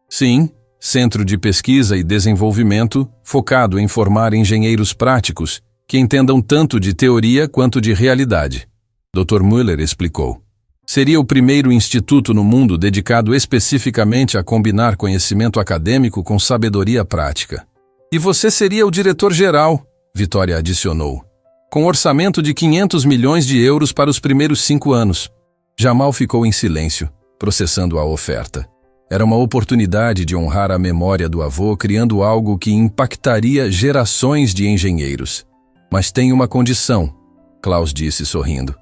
Sim, centro de pesquisa e desenvolvimento focado em formar engenheiros práticos que entendam tanto de teoria quanto de realidade. Dr. Müller explicou. Seria o primeiro instituto no mundo dedicado especificamente a combinar conhecimento acadêmico com sabedoria prática. E você seria o diretor-geral, Vitória adicionou, com orçamento de 500 milhões de euros para os primeiros 5 anos. Jamal ficou em silêncio, processando a oferta. Era uma oportunidade de honrar a memória do avô criando algo que impactaria gerações de engenheiros. Mas tem uma condição, Klaus disse sorrindo.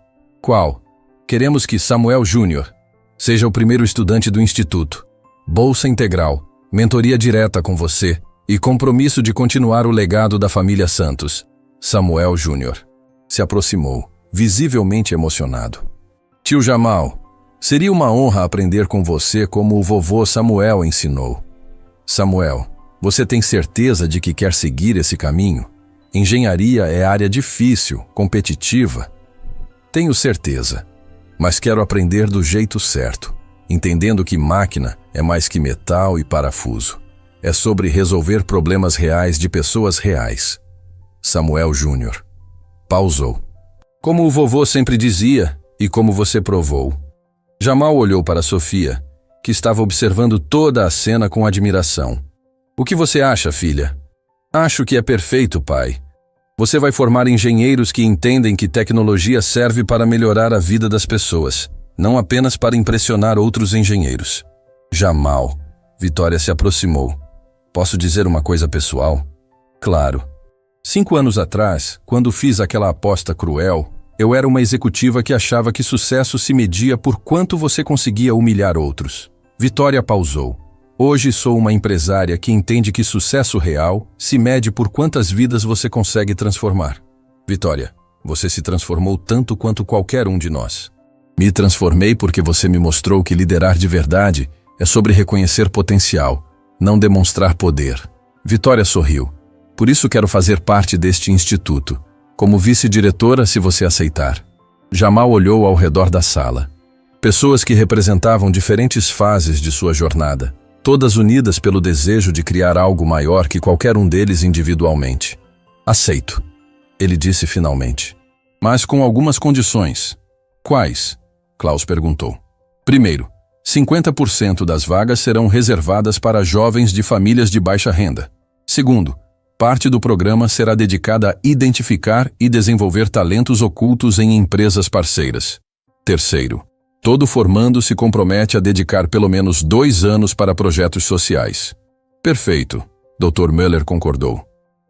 Qual? Queremos que Samuel Jr. seja o primeiro estudante do Instituto. Bolsa integral, mentoria direta com você e compromisso de continuar o legado da família Santos. Samuel Jr. se aproximou, visivelmente emocionado. Tio Jamal, seria uma honra aprender com você como o vovô Samuel ensinou. Samuel, você tem certeza de que quer seguir esse caminho? Engenharia é área difícil, competitiva. Tenho certeza, mas quero aprender do jeito certo, entendendo que máquina é mais que metal e parafuso. É sobre resolver problemas reais de pessoas reais. Samuel Jr. pausou. Como o vovô sempre dizia, e como você provou. Jamal olhou para Sofia, que estava observando toda a cena com admiração. O que você acha, filha? Acho que é perfeito, pai. Você vai formar engenheiros que entendem que tecnologia serve para melhorar a vida das pessoas, não apenas para impressionar outros engenheiros. Jamal. Vitória se aproximou. Posso dizer uma coisa pessoal? Claro. 5 anos atrás, quando fiz aquela aposta cruel, eu era uma executiva que achava que sucesso se media por quanto você conseguia humilhar outros. Vitória pausou. Hoje sou uma empresária que entende que sucesso real se mede por quantas vidas você consegue transformar. Vitória, você se transformou tanto quanto qualquer um de nós. Me transformei porque você me mostrou que liderar de verdade é sobre reconhecer potencial, não demonstrar poder. Vitória sorriu. Por isso quero fazer parte deste instituto, como vice-diretora, se você aceitar. Jamal olhou ao redor da sala. Pessoas que representavam diferentes fases de sua jornada, todas unidas pelo desejo de criar algo maior que qualquer um deles individualmente. Aceito, ele disse finalmente. Mas com algumas condições. Quais? Klaus perguntou. Primeiro, 50% das vagas serão reservadas para jovens de famílias de baixa renda. Segundo, parte do programa será dedicada a identificar e desenvolver talentos ocultos em empresas parceiras. Terceiro, todo formando se compromete a dedicar pelo menos 2 anos para projetos sociais. Perfeito, Dr. Müller concordou.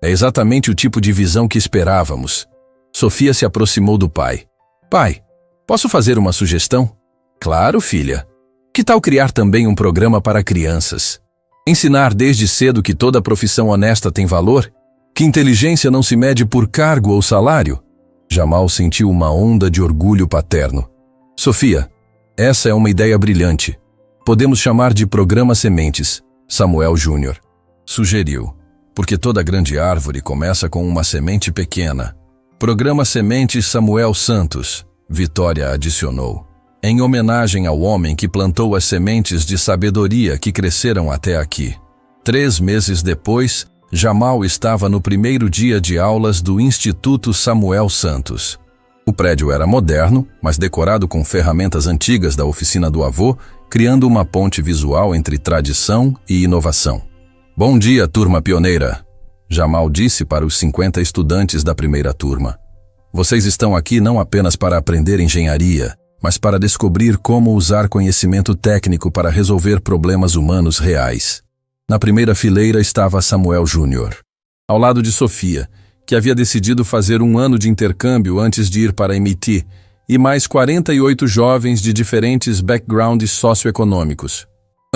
É exatamente o tipo de visão que esperávamos. Sofia se aproximou do pai. Pai, posso fazer uma sugestão? Claro, filha. Que tal criar também um programa para crianças? Ensinar desde cedo que toda profissão honesta tem valor? Que inteligência não se mede por cargo ou salário? Jamal sentiu uma onda de orgulho paterno. Sofia, essa é uma ideia brilhante. Podemos chamar de Programa Sementes, Samuel Júnior sugeriu, porque toda grande árvore começa com uma semente pequena. Programa Sementes Samuel Santos, Vitória adicionou, em homenagem ao homem que plantou as sementes de sabedoria que cresceram até aqui. 3 meses depois, Jamal estava no primeiro dia de aulas do Instituto Samuel Santos. O prédio era moderno, mas decorado com ferramentas antigas da oficina do avô, criando uma ponte visual entre tradição e inovação. Bom dia, turma pioneira, Jamal disse para os 50 estudantes da primeira turma. Vocês estão aqui não apenas para aprender engenharia, mas para descobrir como usar conhecimento técnico para resolver problemas humanos reais. Na primeira fileira estava Samuel Júnior, ao lado de Sofia, que havia decidido fazer 1 ano de intercâmbio antes de ir para MIT, e mais 48 jovens de diferentes backgrounds socioeconômicos.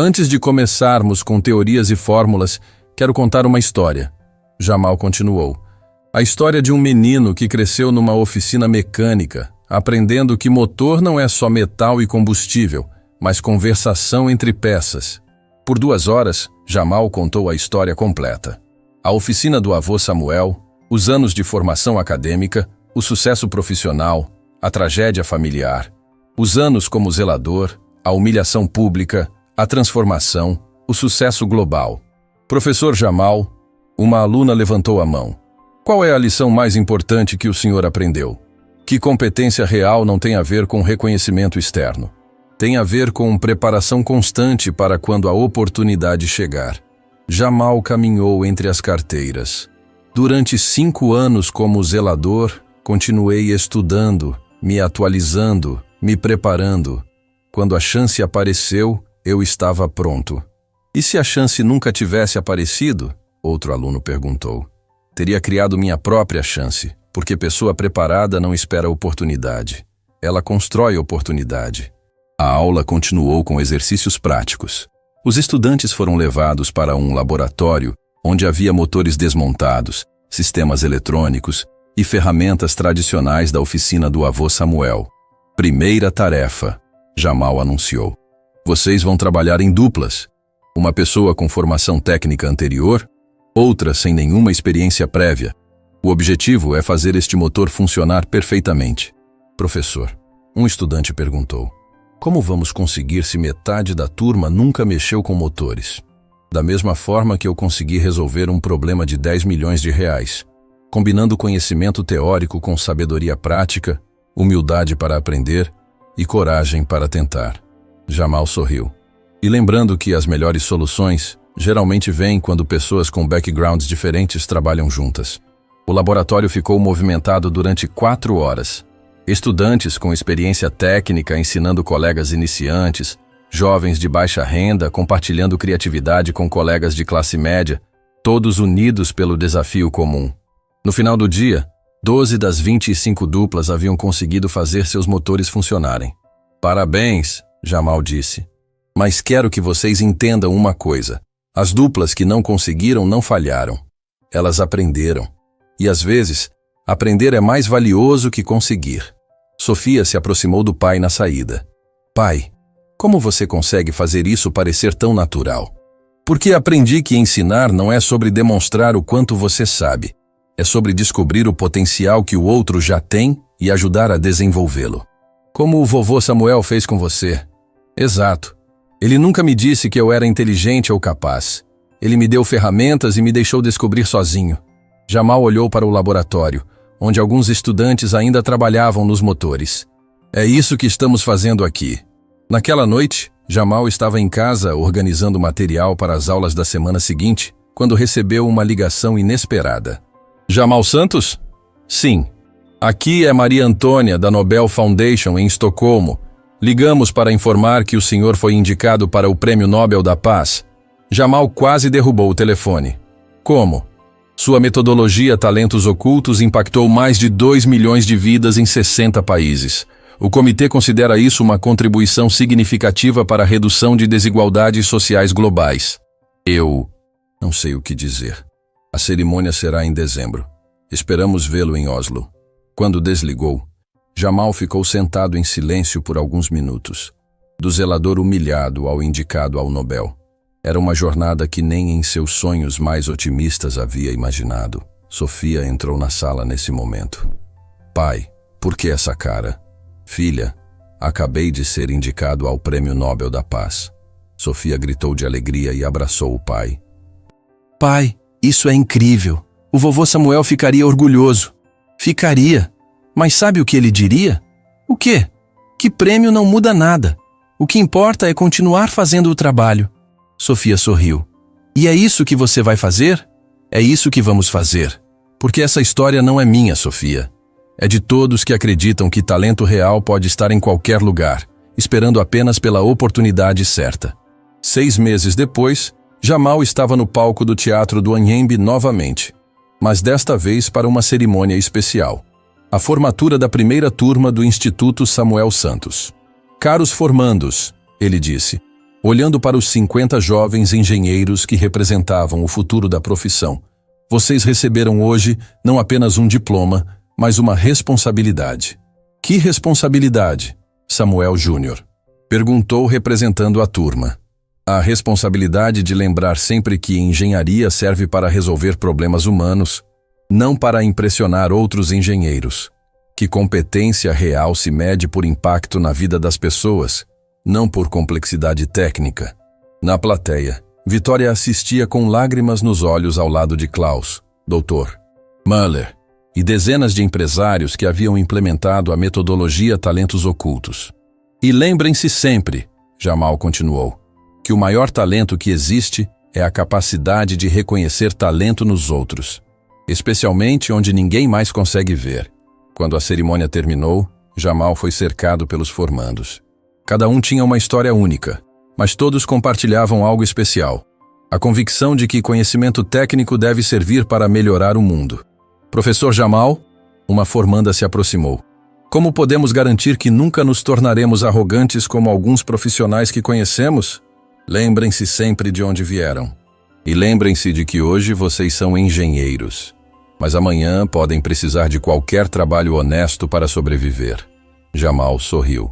Antes de começarmos com teorias e fórmulas, quero contar uma história. Jamal continuou. A história de um menino que cresceu numa oficina mecânica, aprendendo que motor não é só metal e combustível, mas conversação entre peças. Por 2 horas, Jamal contou a história completa. A oficina do avô Samuel, os anos de formação acadêmica, o sucesso profissional, a tragédia familiar, os anos como zelador, a humilhação pública, a transformação, o sucesso global. Professor Jamal, uma aluna levantou a mão. Qual é a lição mais importante que o senhor aprendeu? Que competência real não tem a ver com reconhecimento externo. Tem a ver com preparação constante para quando a oportunidade chegar. Jamal caminhou entre as carteiras. Durante 5 anos como zelador, continuei estudando, me atualizando, me preparando. Quando a chance apareceu, eu estava pronto. E se a chance nunca tivesse aparecido? Outro aluno perguntou. Teria criado minha própria chance, porque pessoa preparada não espera oportunidade. Ela constrói oportunidade. A aula continuou com exercícios práticos. Os estudantes foram levados para um laboratório onde havia motores desmontados, sistemas eletrônicos e ferramentas tradicionais da oficina do avô Samuel. Primeira tarefa, Jamal anunciou. Vocês vão trabalhar em duplas. Uma pessoa com formação técnica anterior, outra sem nenhuma experiência prévia. O objetivo é fazer este motor funcionar perfeitamente. Professor, um estudante perguntou. Como vamos conseguir se metade da turma nunca mexeu com motores? Da mesma forma que eu consegui resolver um problema de 10 milhões de reais, combinando conhecimento teórico com sabedoria prática, humildade para aprender e coragem para tentar. Jamal sorriu. E lembrando que as melhores soluções geralmente vêm quando pessoas com backgrounds diferentes trabalham juntas. O laboratório ficou movimentado durante 4 horas. Estudantes com experiência técnica ensinando colegas iniciantes, jovens de baixa renda compartilhando criatividade com colegas de classe média, todos unidos pelo desafio comum. No final do dia, 12 das 25 duplas haviam conseguido fazer seus motores funcionarem. Parabéns, Jamal disse. Mas quero que vocês entendam uma coisa. As duplas que não conseguiram não falharam. Elas aprenderam. E às vezes, aprender é mais valioso que conseguir. Sofia se aproximou do pai na saída. Pai, como você consegue fazer isso parecer tão natural? Porque aprendi que ensinar não é sobre demonstrar o quanto você sabe. É sobre descobrir o potencial que o outro já tem e ajudar a desenvolvê-lo. Como o vovô Samuel fez com você. Exato. Ele nunca me disse que eu era inteligente ou capaz. Ele me deu ferramentas e me deixou descobrir sozinho. Jamal olhou para o laboratório, onde alguns estudantes ainda trabalhavam nos motores. É isso que estamos fazendo aqui. Naquela noite, Jamal estava em casa organizando material para as aulas da semana seguinte, quando recebeu uma ligação inesperada. Jamal Santos? Sim. Aqui é Maria Antônia, da Nobel Foundation, em Estocolmo. Ligamos para informar que o senhor foi indicado para o Prêmio Nobel da Paz. Jamal quase derrubou o telefone. Como? Sua metodologia Talentos Ocultos impactou mais de 2 milhões de vidas em 60 países. O comitê considera isso uma contribuição significativa para a redução de desigualdades sociais globais. Eu não sei o que dizer. A cerimônia será em dezembro. Esperamos vê-lo em Oslo. Quando desligou, Jamal ficou sentado em silêncio por alguns minutos. Do zelador humilhado ao indicado ao Nobel. Era uma jornada que nem em seus sonhos mais otimistas havia imaginado. Sofia entrou na sala nesse momento. Pai, por que essa cara? Filha, acabei de ser indicado ao Prêmio Nobel da Paz. Sofia gritou de alegria e abraçou o pai. Pai, isso é incrível. O vovô Samuel ficaria orgulhoso. Ficaria. Mas sabe o que ele diria? O quê? Que prêmio não muda nada. O que importa é continuar fazendo o trabalho. Sofia sorriu. E é isso que você vai fazer? É isso que vamos fazer. Porque essa história não é minha, Sofia. É de todos que acreditam que talento real pode estar em qualquer lugar, esperando apenas pela oportunidade certa. 6 meses depois, Jamal estava no palco do Teatro do Anhembi novamente, mas desta vez para uma cerimônia especial. A formatura da primeira turma do Instituto Samuel Santos. Caros formandos, ele disse, olhando para os 50 jovens engenheiros que representavam o futuro da profissão. Vocês receberam hoje não apenas um diploma, mas uma responsabilidade. Que responsabilidade, Samuel Júnior? Perguntou representando a turma. A responsabilidade de lembrar sempre que engenharia serve para resolver problemas humanos, não para impressionar outros engenheiros. Que competência real se mede por impacto na vida das pessoas, não por complexidade técnica. Na plateia, Vitória assistia com lágrimas nos olhos ao lado de Klaus, Dr. Müller, e dezenas de empresários que haviam implementado a metodologia Talentos Ocultos. E lembrem-se sempre, Jamal continuou, que o maior talento que existe é a capacidade de reconhecer talento nos outros, especialmente onde ninguém mais consegue ver. Quando a cerimônia terminou, Jamal foi cercado pelos formandos. Cada um tinha uma história única, mas todos compartilhavam algo especial. A convicção de que conhecimento técnico deve servir para melhorar o mundo. Professor Jamal, uma formanda se aproximou. Como podemos garantir que nunca nos tornaremos arrogantes como alguns profissionais que conhecemos? Lembrem-se sempre de onde vieram. E lembrem-se de que hoje vocês são engenheiros, mas amanhã podem precisar de qualquer trabalho honesto para sobreviver. Jamal sorriu.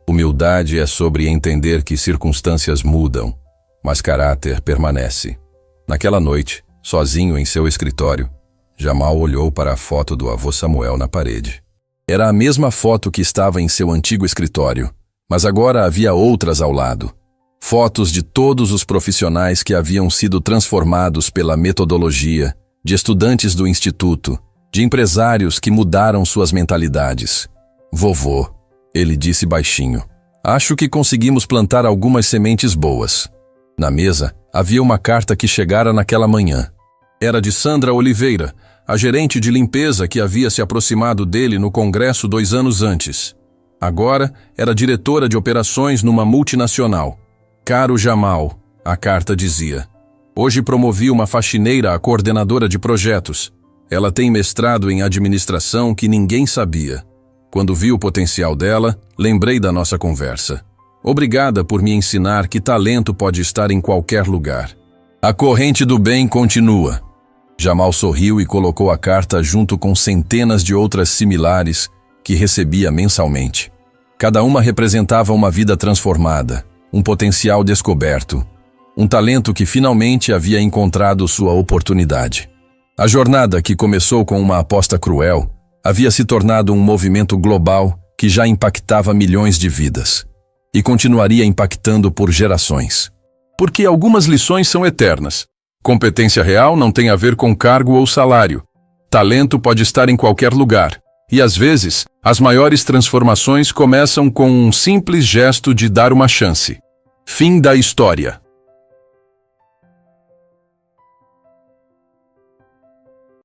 Humildade é sobre entender que circunstâncias mudam, mas caráter permanece. Naquela noite, sozinho em seu escritório, Jamal olhou para a foto do avô Samuel na parede. Era a mesma foto que estava em seu antigo escritório, mas agora havia outras ao lado. Fotos de todos os profissionais que haviam sido transformados pela metodologia, de estudantes do instituto, de empresários que mudaram suas mentalidades. Vovô, ele disse baixinho, acho que conseguimos plantar algumas sementes boas. Na mesa, havia uma carta que chegara naquela manhã. Era de Sandra Oliveira, a gerente de limpeza que havia se aproximado dele no congresso 2 anos antes. Agora, era diretora de operações numa multinacional. Caro Jamal, a carta dizia. Hoje promovi uma faxineira a coordenadora de projetos. Ela tem mestrado em administração que ninguém sabia. Quando vi o potencial dela, lembrei da nossa conversa. Obrigada por me ensinar que talento pode estar em qualquer lugar. A corrente do bem continua. Jamal sorriu e colocou a carta junto com centenas de outras similares que recebia mensalmente. Cada uma representava uma vida transformada, um potencial descoberto, Um talento que finalmente havia encontrado sua oportunidade. A jornada, que começou com uma aposta cruel, havia se tornado um movimento global que já impactava milhões de vidas. E continuaria impactando por gerações. Porque algumas lições são eternas. Competência real não tem a ver com cargo ou salário. Talento pode estar em qualquer lugar. E às vezes, as maiores transformações começam com um simples gesto de dar uma chance. Fim da história.